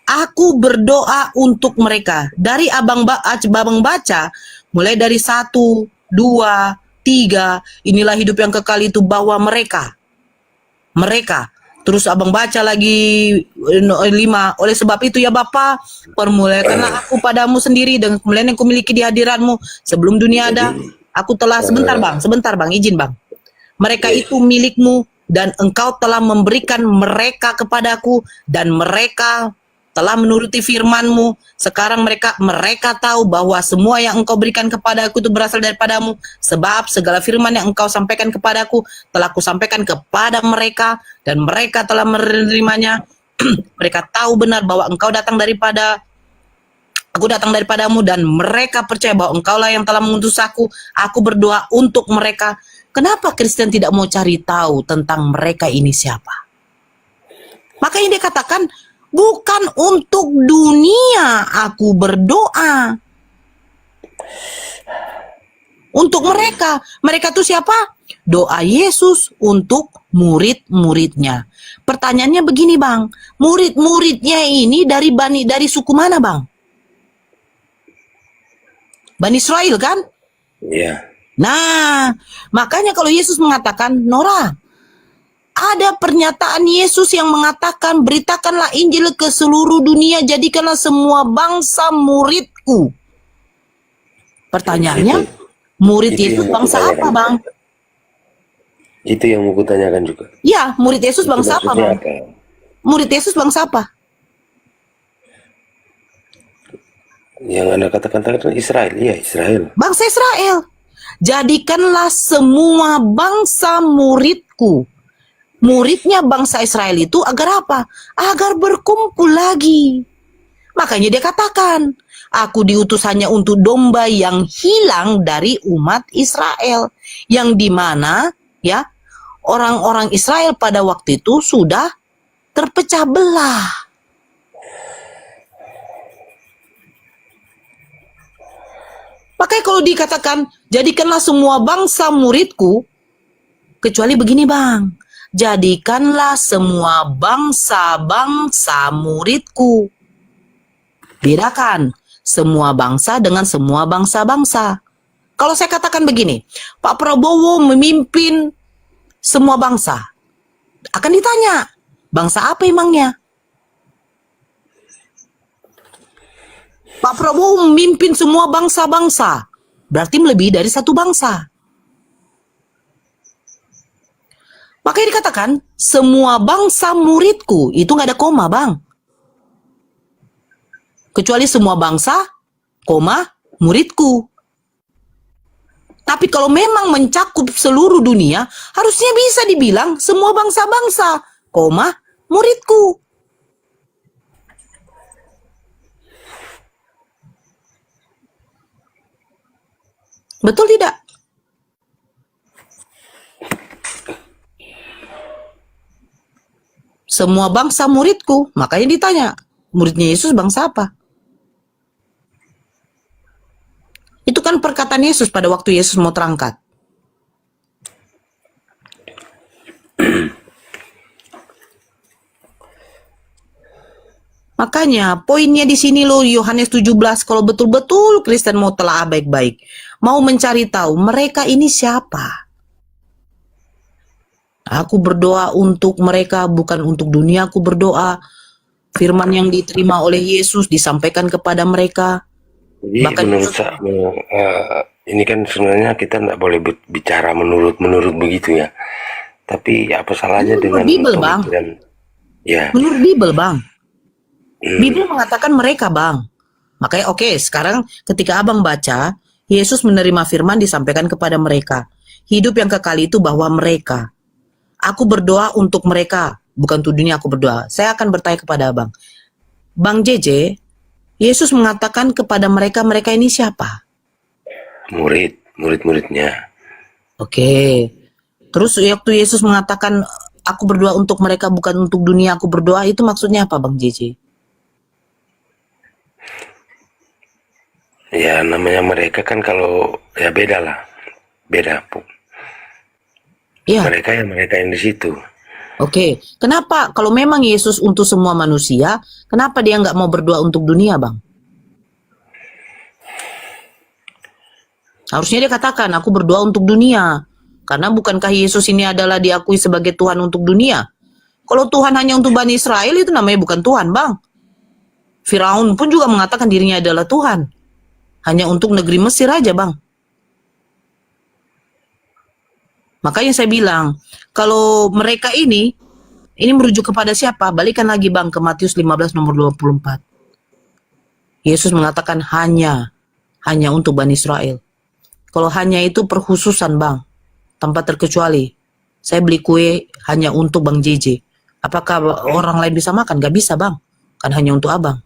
Aku berdoa untuk mereka. Dari abang baca, mulai dari 1, 2, 3, inilah hidup yang kekal itu bahwa mereka. Terus abang baca lagi 5. Oleh sebab itu ya Bapa, permuliakanlah aku padamu sendiri dengan kemuliaan yang kumiliki di hadiratmu. Sebelum dunia ada, aku telah sebentar bang, izin bang. Mereka itu milikmu, dan engkau telah memberikan mereka kepadaku, dan mereka telah menuruti firman-Mu. Sekarang mereka tahu bahwa semua yang engkau berikan kepadaku itu berasal daripadamu, sebab segala firman yang engkau sampaikan kepadaku telah kusampaikan kepada mereka, dan mereka telah menerimanya. Mereka tahu benar bahwa aku datang daripadamu, dan mereka percaya bahwa engkaulah yang telah mengutus aku. Aku berdoa untuk mereka. Kenapa Kristen tidak mau cari tahu tentang mereka ini siapa? Makanya dia katakan, bukan untuk dunia aku berdoa. Untuk mereka. Mereka itu siapa? Doa Yesus untuk murid-muridnya. Pertanyaannya begini bang, murid-muridnya ini dari suku mana bang? Bani Israel kan? Iya. Nah, makanya kalau Yesus mengatakan, Nora, ada pernyataan Yesus yang mengatakan, beritakanlah Injil ke seluruh dunia, jadikanlah semua bangsa muridku. Pertanyaannya, murid Yesus bangsa apa bang? Itu yang mau kutanyakan juga. Ya, murid Yesus bangsa apa bang? Murid Yesus bangsa apa? Yang Anda katakan Israel. Iya, Israel. Bangsa Israel. Jadikanlah semua bangsa muridku. Muridnya bangsa Israel itu agar apa? Agar berkumpul lagi. Makanya dia katakan, aku diutus hanya untuk domba yang hilang dari umat Israel. Yang dimana ya orang-orang Israel pada waktu itu sudah terpecah belah. Makanya kalau dikatakan, jadikanlah semua bangsa muridku, kecuali begini bang, jadikanlah semua bangsa-bangsa muridku. Bedakan semua bangsa dengan semua bangsa-bangsa. Kalau saya katakan begini, Pak Prabowo memimpin semua bangsa, akan ditanya, bangsa apa emangnya? Pak Prabowo memimpin semua bangsa-bangsa, berarti melebihi dari satu bangsa. Makanya dikatakan, semua bangsa muridku, itu nggak ada koma bang. Kecuali semua bangsa, koma, muridku. Tapi kalau memang mencakup seluruh dunia, harusnya bisa dibilang semua bangsa-bangsa, koma, muridku. Betul tidak? Semua bangsa muridku, makanya ditanya, muridnya Yesus bangsa apa? Itu kan perkataan Yesus pada waktu Yesus mau terangkat. Makanya poinnya di sini loh, Yohanes 17, kalau betul-betul Kristen mau telaah baik-baik, mau mencari tahu mereka ini siapa. Aku berdoa untuk mereka, bukan untuk dunia. Aku berdoa firman yang diterima oleh Yesus disampaikan kepada mereka. Jadi Bahkan menurut saya, ini kan sebenarnya kita nggak boleh bicara menurut begitu ya. Tapi apa salahnya menurut dengan Bible, Bang. pemikiran? Ya, Menurut Bible, Bang. Bible mengatakan mereka, Bang. Makanya oke, sekarang ketika Abang baca, Yesus menerima firman disampaikan kepada mereka. Hidup yang kekal itu bahwa mereka. Aku berdoa untuk mereka, bukan untuk dunia aku berdoa. Saya akan bertanya kepada Abang. Bang JJ, Yesus mengatakan kepada mereka, mereka ini siapa? murid-muridnya. Oke. Terus waktu Yesus mengatakan, aku berdoa untuk mereka, bukan untuk dunia aku berdoa, itu maksudnya apa, Bang JJ? Ya namanya mereka kan kalau ya beda lah, beda. Iya. Mereka yang di situ. Oke, kenapa kalau memang Yesus untuk semua manusia, kenapa dia nggak mau berdoa untuk dunia, Bang? Harusnya dia katakan, aku berdoa untuk dunia. Karena bukankah Yesus ini adalah diakui sebagai Tuhan untuk dunia? Kalau Tuhan hanya untuk Bani Israel, itu namanya bukan Tuhan, Bang. Firaun pun juga mengatakan dirinya adalah Tuhan. Hanya untuk negeri Mesir aja, Bang. Makanya saya bilang, kalau mereka ini merujuk kepada siapa? Balikan lagi, Bang, ke Matius 15 nomor 24. Yesus mengatakan hanya untuk Bani Israel. Kalau hanya itu perkhususan, Bang, tanpa terkecuali. Saya beli kue hanya untuk Bang JJ. Apakah orang lain bisa makan? Gak bisa, Bang. Kan hanya untuk Abang.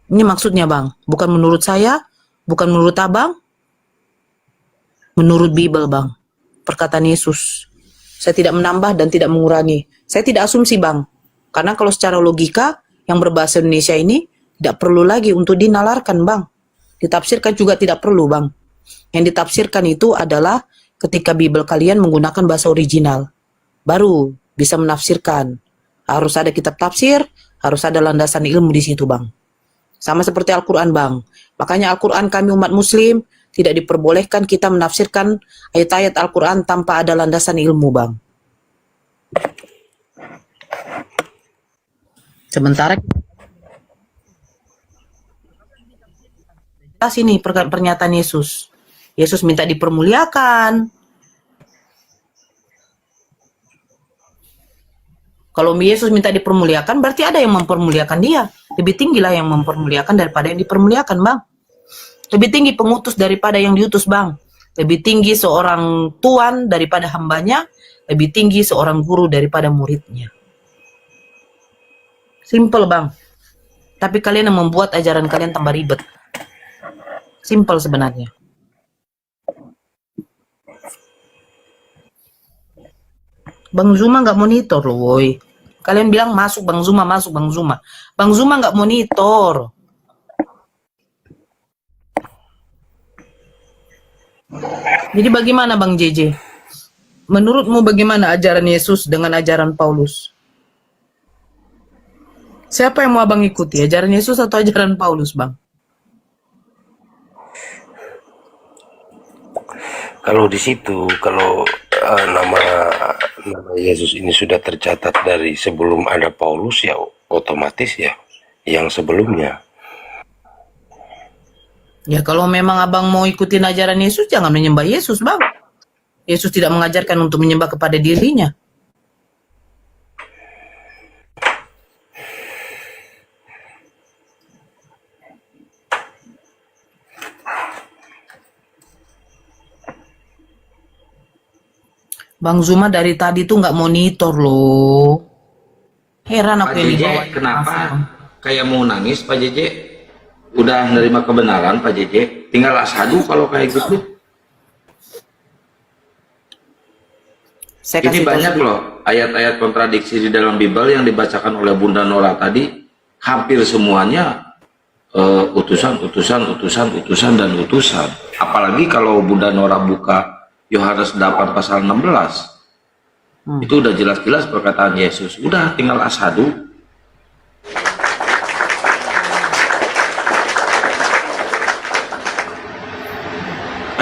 Ini maksudnya, Bang. Bukan menurut saya, bukan menurut Abang, menurut Bible, Bang. Perkataan Yesus. Saya tidak menambah dan tidak mengurangi. Saya tidak asumsi, Bang. Karena kalau secara logika, yang berbahasa Indonesia ini tidak perlu lagi untuk dinalarkan, Bang. Ditafsirkan juga tidak perlu, Bang. Yang ditafsirkan itu adalah ketika Bible kalian menggunakan bahasa original. Baru bisa menafsirkan. Harus ada kitab tafsir, harus ada landasan ilmu di situ, Bang. Sama seperti Al-Quran, Bang. Makanya Al-Quran kami umat muslim tidak diperbolehkan kita menafsirkan ayat-ayat Al-Quran tanpa ada landasan ilmu, Bang. Sementara jelas ini pernyataan Yesus. Yesus minta dipermuliakan. Kalau Yesus minta dipermuliakan, berarti ada yang mempermuliakan dia. Lebih tinggilah yang mempermuliakan daripada yang dipermuliakan, Bang. Lebih tinggi pengutus daripada yang diutus, Bang. Lebih tinggi seorang tuan daripada hambanya. Lebih tinggi seorang guru daripada muridnya. Simple, Bang. Tapi kalian yang membuat ajaran kalian tambah ribet. Simple sebenarnya. Bang Zuma nggak monitor loh, woi. Kalian bilang masuk Bang Zuma, masuk Bang Zuma. Bang Zuma nggak monitor. Jadi bagaimana Bang JJ? Menurutmu bagaimana ajaran Yesus dengan ajaran Paulus? Siapa yang mau Abang ikuti? Ajaran Yesus atau ajaran Paulus, Bang? Kalau di situ, kalau nama Yesus ini sudah tercatat dari sebelum ada Paulus, ya otomatis ya yang sebelumnya. Ya kalau memang Abang mau ikutin ajaran Yesus, jangan menyembah Yesus, Bang. Yesus tidak mengajarkan untuk menyembah kepada dirinya. Bang Zuma dari tadi tuh nggak monitor loh. Heran aku Pak yang JJ, dibawa. kenapa kayak mau nangis Pak JJ? Udah menerima kebenaran Pak JJ, tinggal asyhadu kalau kayak gitu. Ini banyak loh ayat-ayat kontradiksi di dalam Bible yang dibacakan oleh Bunda Nora tadi, hampir semuanya utusan. Apalagi kalau Bunda Nora buka Yohanes 8 pasal 16, itu udah jelas-jelas perkataan Yesus. Udah tinggal asyhadu.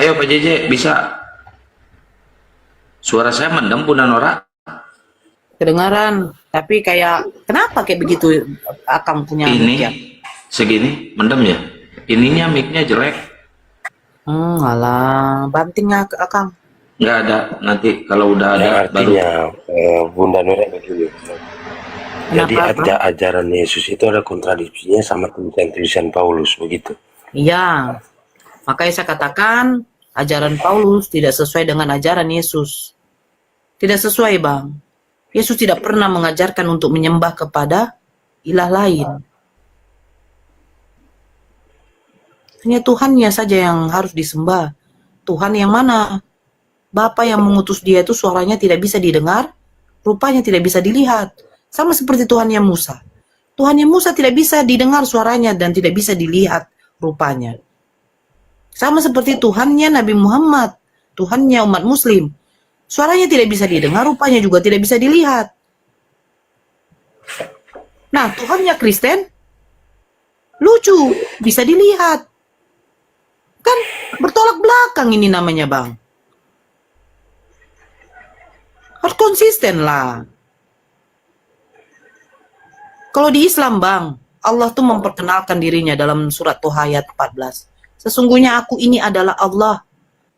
Ayo Pak JJ, bisa. Suara saya mendem Bunda Nora. Kedengaran, tapi kayak kenapa kayak begitu Akang punya Ini mic ya? segini mendem ya. Ininya mic-nya jelek. Alah, banting Akang. Nggak ada, nanti kalau udah ada baru. Artinya Bunda Nora begini. Jadi Kenapa? ajaran Yesus itu ada kontradiksinya sama tulisan Paulus begitu. Iya, makanya saya katakan ajaran Paulus tidak sesuai dengan ajaran Yesus. Tidak sesuai, Bang. Yesus tidak pernah mengajarkan untuk menyembah kepada ilah lain. Hanya Tuhannya saja yang harus disembah. Tuhan yang mana? Bapa yang mengutus dia itu suaranya tidak bisa didengar, rupanya tidak bisa dilihat. Sama seperti Tuhannya Musa. Tuhannya Musa tidak bisa didengar suaranya dan tidak bisa dilihat rupanya. Sama seperti Tuhannya Nabi Muhammad, Tuhannya umat muslim. Suaranya tidak bisa didengar, rupanya juga tidak bisa dilihat. Nah, Tuhannya Kristen, lucu, bisa dilihat. Kan bertolak belakang ini namanya, Bang. Harus konsisten lah. Kalau di Islam, Bang, Allah tuh memperkenalkan dirinya dalam surat Toha ayat 14. Sesungguhnya aku ini adalah Allah.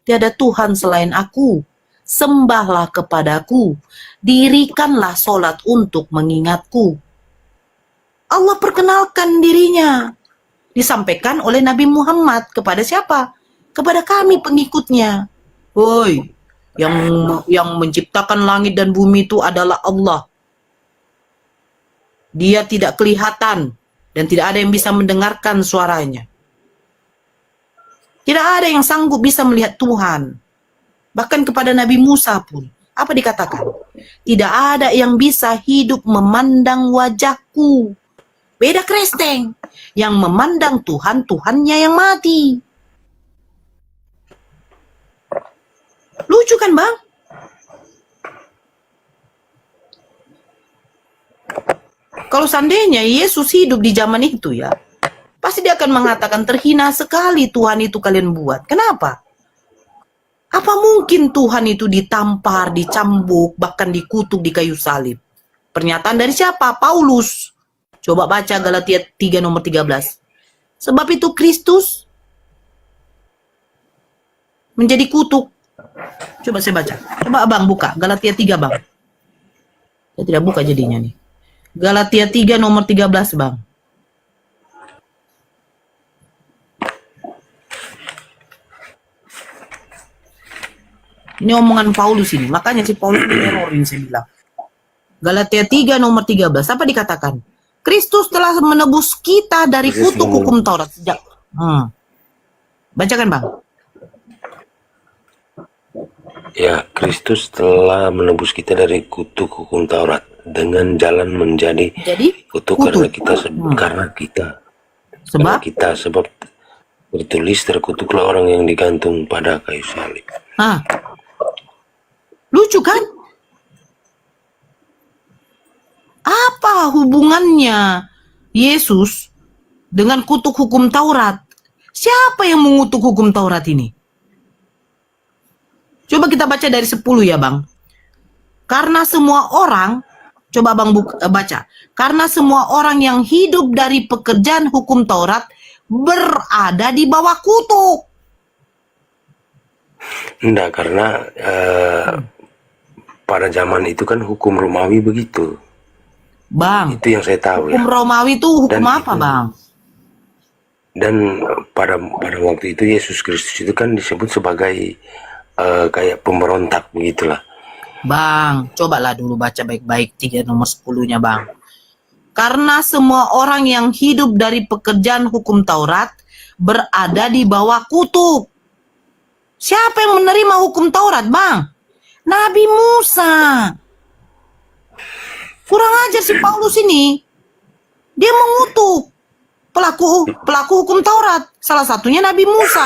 Tiada Tuhan selain aku. Sembahlah kepadaku. Dirikanlah solat untuk mengingatku. Allah perkenalkan dirinya. Disampaikan oleh Nabi Muhammad kepada siapa? Kepada kami pengikutnya. Woi, yang menciptakan langit dan bumi itu adalah Allah. Dia tidak kelihatan dan tidak ada yang bisa mendengarkan suaranya. Tidak ada yang sanggup bisa melihat Tuhan. Bahkan kepada Nabi Musa pun, apa dikatakan? Tidak ada yang bisa hidup memandang wajahku. Beda Kristen, yang memandang Tuhan, Tuhannya yang mati. Lucu kan, Bang? Kalau seandainya Yesus hidup di zaman itu ya, pasti dia akan mengatakan terhina sekali Tuhan itu kalian buat. Kenapa? Apa mungkin Tuhan itu ditampar, dicambuk, bahkan dikutuk di kayu salib? Pernyataan dari siapa? Paulus. Coba baca Galatia 3 nomor 13. Sebab itu Kristus menjadi kutuk. Coba saya baca. Coba Abang buka Galatia 3, Bang. Saya tidak buka jadinya nih. Galatia 3 nomor 13, Bang. Ini omongan Paulus ini. Makanya si Paulus menerorin saya bilang. Galatia 3 nomor 13. Apa dikatakan? Kristus telah menebus kita dari kutuk hukum Taurat sejak. Bacakan, Bang. Ya, Kristus telah menebus kita dari kutuk hukum Taurat dengan jalan menjadi kutuk karena kita sebab bertulis terkutuklah orang yang digantung pada kayu salib. Lucu kan? Apa hubungannya Yesus dengan kutuk hukum Taurat? Siapa yang mengutuk hukum Taurat ini? Coba kita baca dari 10 ya, Bang. Karena semua orang, coba Bang baca. Karena semua orang yang hidup dari pekerjaan hukum Taurat berada di bawah kutuk. Enggak, karena pada zaman itu kan hukum Romawi begitu. Bang, itu yang saya tahu. Hukum Romawi itu hukum apa, Bang? Dan pada waktu itu Yesus Kristus itu kan disebut sebagai kayak pemberontak begitulah. Bang, cobalah dulu baca baik-baik 3 nomor 10-nya, Bang. Karena semua orang yang hidup dari pekerjaan hukum Taurat berada di bawah kutuk. Siapa yang menerima hukum Taurat, Bang? Nabi Musa. Kurang ajar si Paulus ini. Dia mengutuk pelaku hukum Taurat. Salah satunya Nabi Musa.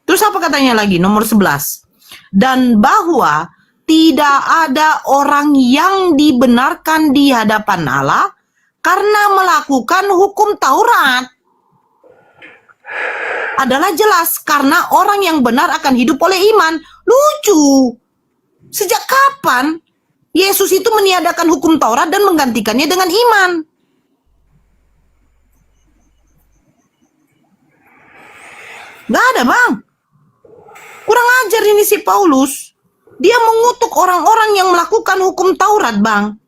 Terus apa katanya lagi? Nomor 11. Dan bahwa tidak ada orang yang dibenarkan di hadapan Allah karena melakukan hukum Taurat. adalah jelas karena orang yang benar akan hidup oleh iman. Lucu. Sejak kapan Yesus itu meniadakan hukum Taurat dan menggantikannya dengan iman? Gak ada, Bang. Kurang ajar ini si Paulus. Dia mengutuk orang-orang yang melakukan hukum Taurat, Bang.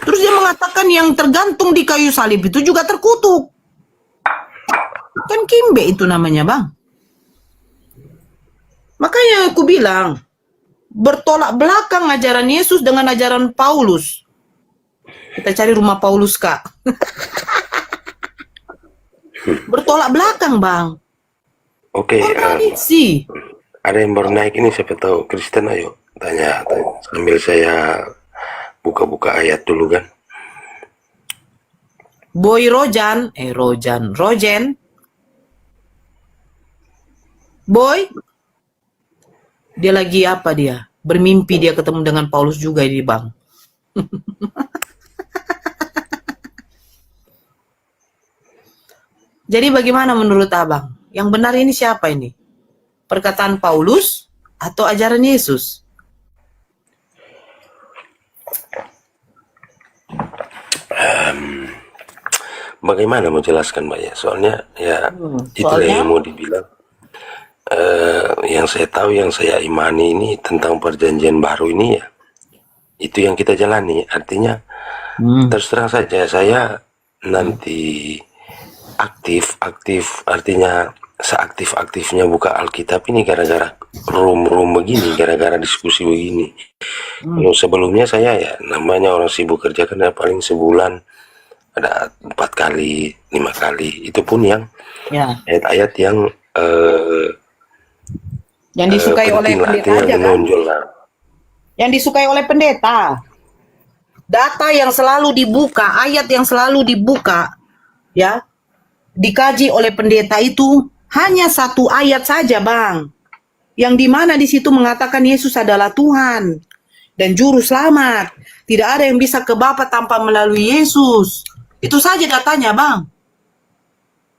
Terus dia mengatakan yang tergantung di kayu salib itu juga terkutuk. Kan kimbe itu namanya, Bang. Makanya aku bilang, bertolak belakang ajaran Yesus dengan ajaran Paulus. Kita cari rumah Paulus, Kak. Bertolak belakang, Bang. Oke, Kontradiksi. ada yang baru naik ini, siapa tahu Kristen, ayo tanya sambil saya buka-buka ayat dulu kan. Boy Rojen. Boy, dia lagi apa dia? Bermimpi dia ketemu dengan Paulus juga ini, Bang. Jadi bagaimana menurut Abang? Yang benar ini siapa ini? Perkataan Paulus atau ajaran Yesus? Bagaimana mau jelaskan, Mbak ya? Soalnya ya itulah soalnya? yang mau dibilang. Yang saya tahu, yang saya imani ini tentang perjanjian baru ini ya, itu yang kita jalani. Artinya terus terang saja saya nanti aktif artinya seaktif-aktifnya buka Alkitab ini gara-gara room begini, gara-gara diskusi begini. Kalau sebelumnya saya ya namanya orang sibuk kerja kan ya, paling sebulan ada 4 kali 5 kali, itu pun yang Ya. ayat-ayat yang Yang disukai oleh penting lah, pendeta artinya aja kan? menonjol lah. Yang disukai oleh pendeta. Data yang selalu dibuka, ayat yang selalu dibuka, ya, dikaji oleh pendeta itu hanya 1 ayat saja, Bang. Yang dimana di situ mengatakan Yesus adalah Tuhan dan Juru Selamat. Tidak ada yang bisa ke Bapa tanpa melalui Yesus. Itu saja datanya, Bang.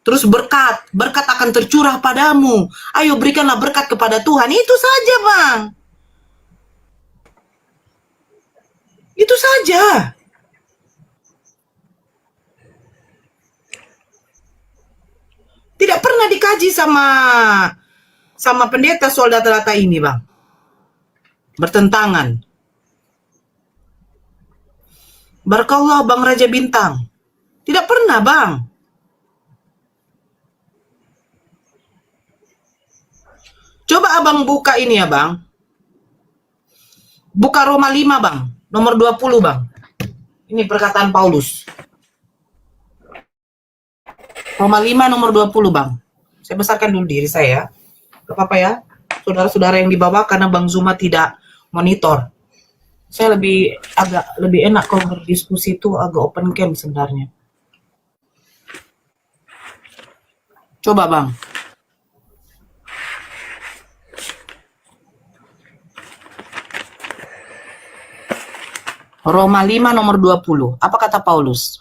Terus berkat akan tercurah padamu. Ayo berikanlah berkat kepada Tuhan. Itu saja, Bang. Itu saja. Tidak pernah dikaji sama pendeta soal data-data ini, Bang. Bertentangan. Barakallah, Bang Raja Bintang. Tidak pernah, Bang. Coba Abang buka ini ya, Bang. Buka Roma 5, Bang. Nomor 20, Bang. Ini perkataan Paulus. Roma 5 nomor 20, Bang. Saya besarkan dulu diri saya. Gak apa-apa ya. Saudara-saudara yang di bawah karena Bang Zuma tidak monitor. Saya agak lebih enak kalau berdiskusi itu agak open cam sebenarnya. Coba, Bang. Roma 5 nomor 20. Apa kata Paulus?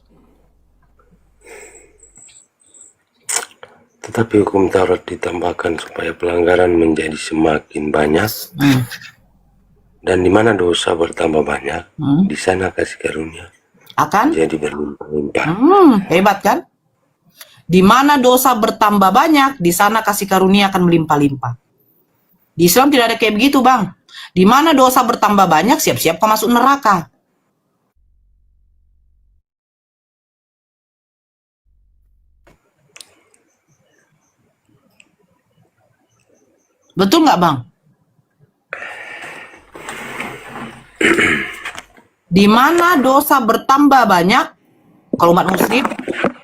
Tetapi hukum Taurat ditambahkan supaya pelanggaran menjadi semakin banyak, dan di mana dosa bertambah banyak, di sana kasih karunia Akan? jadi berlimpah-limpah. Hebat kan? Di mana dosa bertambah banyak, di sana kasih karunia akan melimpah-limpah. Di Islam tidak ada kayak begitu, Bang. Di mana dosa bertambah banyak, siap-siap kau masuk neraka. Betul nggak, Bang? Di mana dosa bertambah banyak, kalau umat muslim,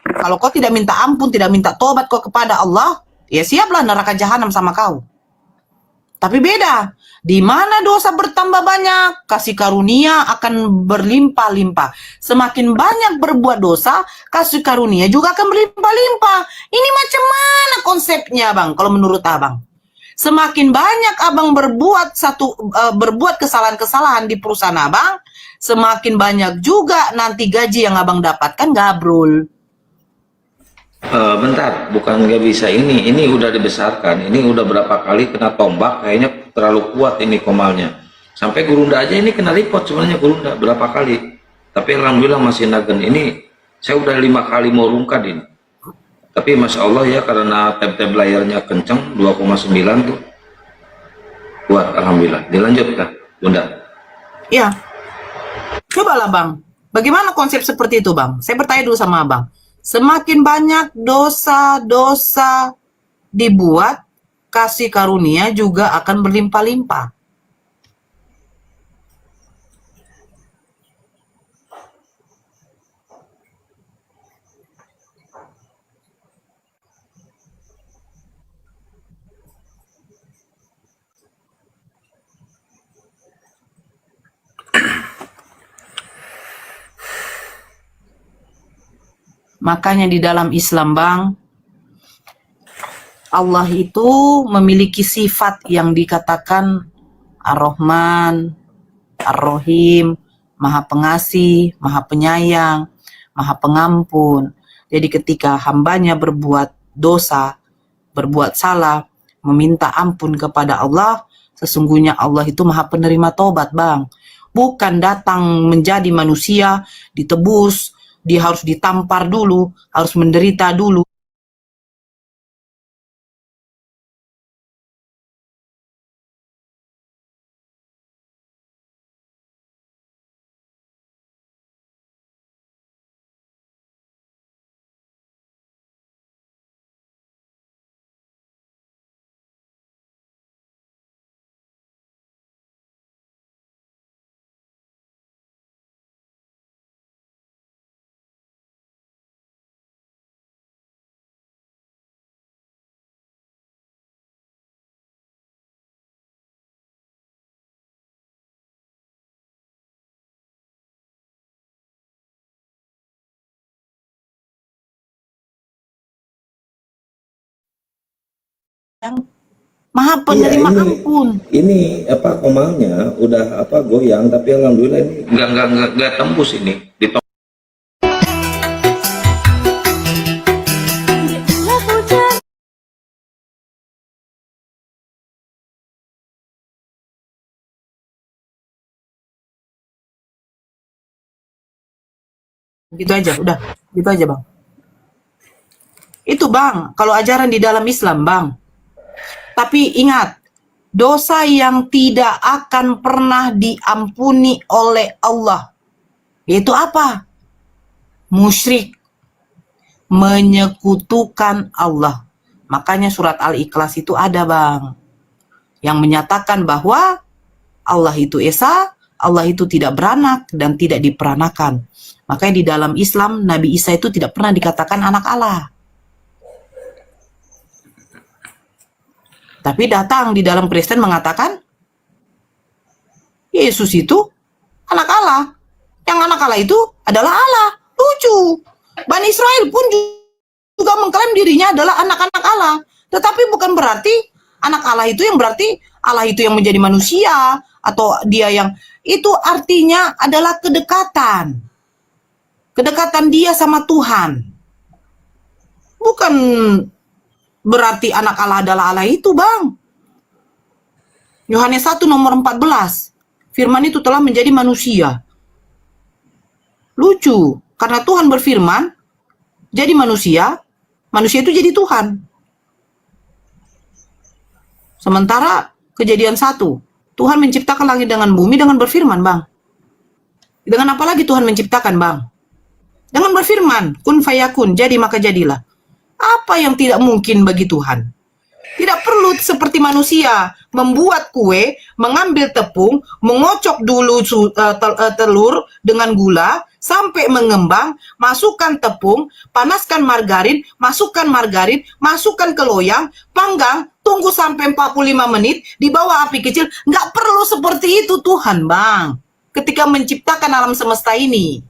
kalau kau tidak minta ampun, tidak minta tobat kau kepada Allah, ya siaplah neraka jahanam sama kau. Tapi beda, di mana dosa bertambah banyak, kasih karunia akan berlimpah-limpah. Semakin banyak berbuat dosa, kasih karunia juga akan berlimpah-limpah. Ini macam mana konsepnya, Bang, kalau menurut Abang? Semakin banyak abang berbuat kesalahan-kesalahan di perusahaan abang, semakin banyak juga nanti gaji yang abang dapatkan, Gabrul. Bentar, bukan nggak bisa ini udah dibesarkan, ini udah berapa kali kena tombak, kayaknya terlalu kuat ini komalnya. Sampai Gurunda aja ini kena report sebenarnya Gurunda berapa kali. Tapi alhamdulillah masih nagen. Ini saya udah 5 kali mau rungkat ini. Tapi masya Allah ya, karena tab-tab layarnya kenceng 2,9 tuh kuat, alhamdulillah. Dilanjutkan, Bunda. Ya, cobalah bang. Bagaimana konsep seperti itu bang? Saya bertanya dulu sama abang. Semakin banyak dosa-dosa dibuat, kasih karunia juga akan berlimpah-limpah. Makanya di dalam Islam bang, Allah itu memiliki sifat yang dikatakan Ar-Rahman, Ar-Rahim, Maha Pengasih, Maha Penyayang, Maha Pengampun. Jadi ketika hambanya berbuat dosa, berbuat salah, meminta ampun kepada Allah, sesungguhnya Allah itu Maha Penerima Tobat bang. Bukan datang menjadi manusia, ditebus, dia harus ditampar dulu, harus menderita dulu. Yang Maha Penerima ampun. Ini apa komalnya udah apa goyang, tapi alhamdulillah ini nggak tembus ini. Gitu aja, udah. Gitu aja bang. Itu bang, kalau ajaran di dalam Islam bang. Tapi ingat, dosa yang tidak akan pernah diampuni oleh Allah, yaitu apa? Musyrik, menyekutukan Allah. Makanya surat Al-Ikhlas itu ada bang, yang menyatakan bahwa Allah itu esa, Allah itu tidak beranak dan tidak diperanakan. Makanya di dalam Islam Nabi Isa itu tidak pernah dikatakan anak Allah. Tapi datang di dalam Kristen mengatakan Yesus itu anak Allah. Yang anak Allah itu adalah Allah. Lucu. Bani Israel pun juga mengklaim dirinya adalah anak-anak Allah. Tetapi bukan berarti anak Allah itu yang berarti Allah itu yang menjadi manusia. Atau dia yang, itu artinya adalah kedekatan. Kedekatan dia sama Tuhan. Bukan berarti anak Allah adalah Allah itu bang. Yohanes 1 nomor 14. Firman itu telah menjadi manusia. Lucu. Karena Tuhan berfirman, jadi manusia, manusia itu jadi Tuhan. Sementara Kejadian 1, Tuhan menciptakan langit dengan bumi dengan berfirman bang. Dengan apa lagi Tuhan menciptakan bang? Dengan berfirman, kun fayakun, jadi maka jadilah. Apa yang tidak mungkin bagi Tuhan? Tidak perlu seperti manusia membuat kue, mengambil tepung, mengocok dulu telur dengan gula sampai mengembang, masukkan tepung, panaskan margarin, masukkan ke loyang, panggang, tunggu sampai 45 menit di bawah api kecil. Nggak perlu seperti itu Tuhan bang. Ketika menciptakan alam semesta ini,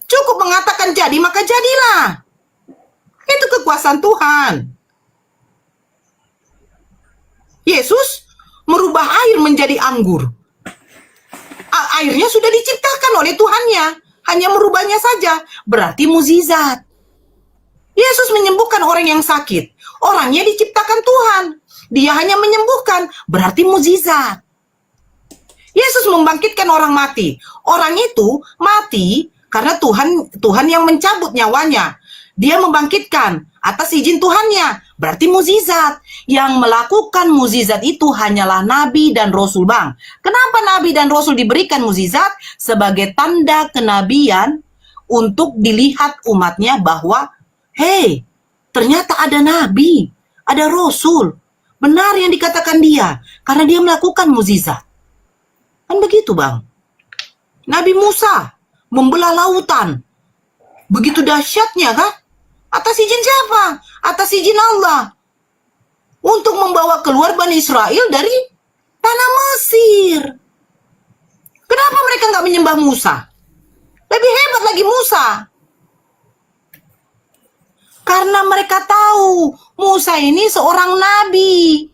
cukup mengatakan jadi maka jadilah. Itu kekuasaan Tuhan. Yesus merubah air menjadi anggur. Airnya sudah diciptakan oleh Tuhannya, hanya merubahnya saja, berarti mukjizat. Yesus menyembuhkan orang yang sakit, orangnya diciptakan Tuhan, dia hanya menyembuhkan, berarti mukjizat. Yesus membangkitkan orang mati, orang itu mati karena Tuhan yang mencabut nyawanya. Dia membangkitkan atas izin Tuhannya, berarti mukjizat. Yang melakukan mukjizat itu hanyalah nabi dan rasul, Bang. Kenapa nabi dan rasul diberikan mukjizat? Sebagai tanda kenabian untuk dilihat umatnya bahwa, hei, ternyata ada nabi, ada rasul. Benar yang dikatakan dia, karena dia melakukan mukjizat. Kan begitu, Bang. Nabi Musa membelah lautan. Begitu dahsyatnya, kan? Atas izin siapa? Atas izin Allah. Untuk membawa keluar Bani Israel dari tanah Mesir. Kenapa mereka nggak menyembah Musa? Lebih hebat lagi Musa. Karena mereka tahu Musa ini seorang nabi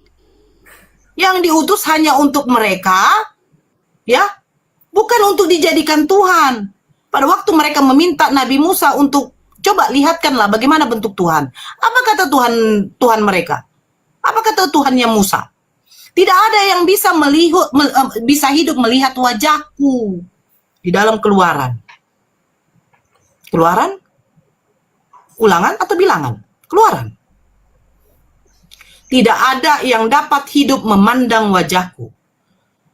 yang diutus hanya untuk mereka, ya, bukan untuk dijadikan Tuhan. Pada waktu mereka meminta Nabi Musa untuk coba lihatkanlah bagaimana bentuk Tuhan. Apa kata Tuhan mereka? Apa kata Tuhannya Musa? Tidak ada yang bisa bisa hidup melihat wajahku. Di dalam Keluaran. Keluaran? Ulangan atau bilangan? Keluaran. Tidak ada yang dapat hidup memandang wajahku.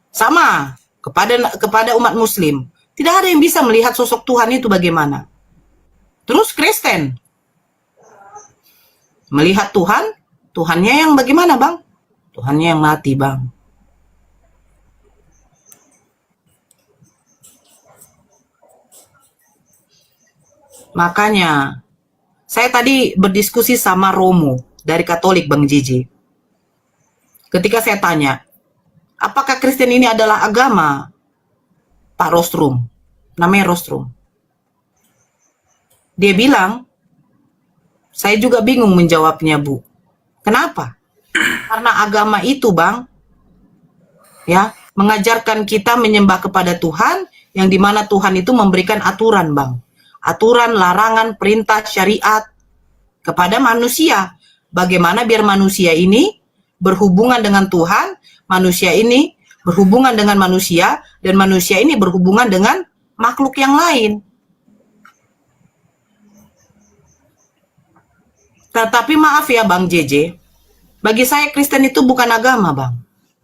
Sama kepada umat Muslim. Tidak ada yang bisa melihat sosok Tuhan itu bagaimana. Terus Kristen melihat Tuhan, Tuhannya yang bagaimana, Bang? Tuhannya yang mati, Bang. Makanya saya tadi berdiskusi sama Romo dari Katolik, Bang Jiji. Ketika saya tanya, apakah Kristen ini adalah agama? Pak Rostrum, namanya Rostrum. Dia bilang, saya juga bingung menjawabnya, Bu. Kenapa? Karena agama itu, Bang, ya, mengajarkan kita menyembah kepada Tuhan, yang dimana Tuhan itu memberikan aturan, Bang. Aturan, larangan, perintah, syariat kepada manusia. Bagaimana biar manusia ini berhubungan dengan Tuhan, manusia ini berhubungan dengan manusia, dan manusia ini berhubungan dengan makhluk yang lain. Tetapi maaf ya Bang JJ, bagi saya Kristen itu bukan agama, Bang.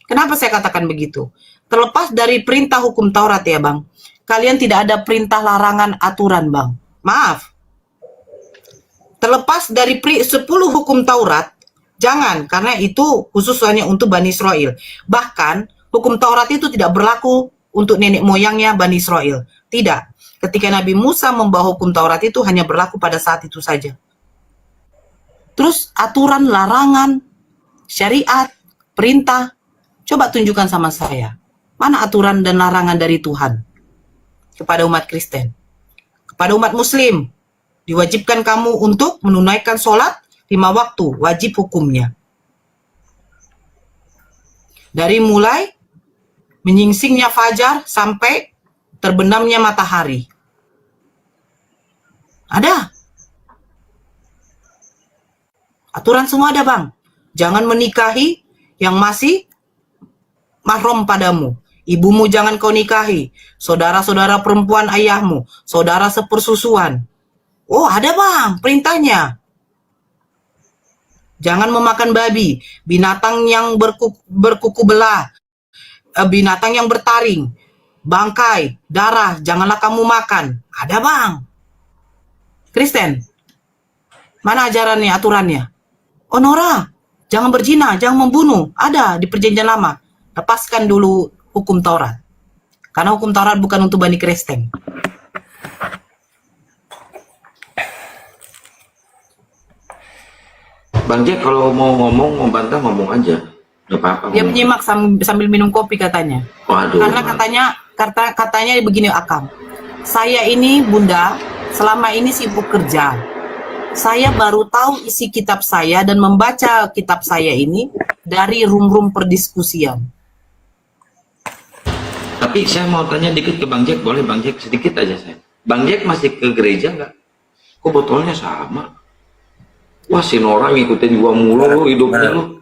Kenapa saya katakan begitu? Terlepas dari perintah hukum Taurat ya, Bang. Kalian tidak ada perintah, larangan, aturan, Bang. Maaf. Terlepas dari 10 hukum Taurat, jangan, karena itu khusus hanya untuk Bani Israel. Bahkan hukum Taurat itu tidak berlaku untuk nenek moyangnya Bani Israel. Tidak. Ketika Nabi Musa membawa hukum Taurat itu hanya berlaku pada saat itu saja. Terus aturan, larangan, syariat, perintah, coba tunjukkan sama saya. Mana aturan dan larangan dari Tuhan kepada umat Kristen? Kepada umat Muslim, diwajibkan kamu untuk menunaikan sholat 5 waktu, wajib hukumnya. Dari mulai menyingsingnya fajar sampai terbenamnya matahari. Ada. Aturan semua ada, Bang. Jangan menikahi yang masih mahram padamu. Ibumu jangan kau nikahi. Saudara-saudara perempuan ayahmu. Saudara sepersusuan. Oh, ada, Bang, perintahnya. Jangan memakan babi. Binatang yang berkuku belah. Binatang yang bertaring. Bangkai, darah, janganlah kamu makan. Ada, Bang. Kristen, mana ajarannya, aturannya? Onora, jangan berzina, jangan membunuh. Ada di Perjanjian Lama. Lepaskan dulu hukum Taurat. Karena hukum Taurat bukan untuk Bani Kristen. Bang Jack kalau mau ngomong, mau bantah, ngomong aja. Gak apa-apa. Dia menyimak sambil minum kopi katanya. Waduh. Karena katanya begini, Akam. Saya ini, Bunda, selama ini sibuk kerja. Saya baru tahu isi kitab saya dan membaca kitab saya ini dari room-room perdiskusian. Tapi saya mau tanya dikit ke Bang Jack, boleh Bang Jack? Sedikit aja saya. Bang Jack masih ke gereja nggak? Kok botolnya sama? Wah, si Nora ngikutin gua mulu lu hidupnya lu.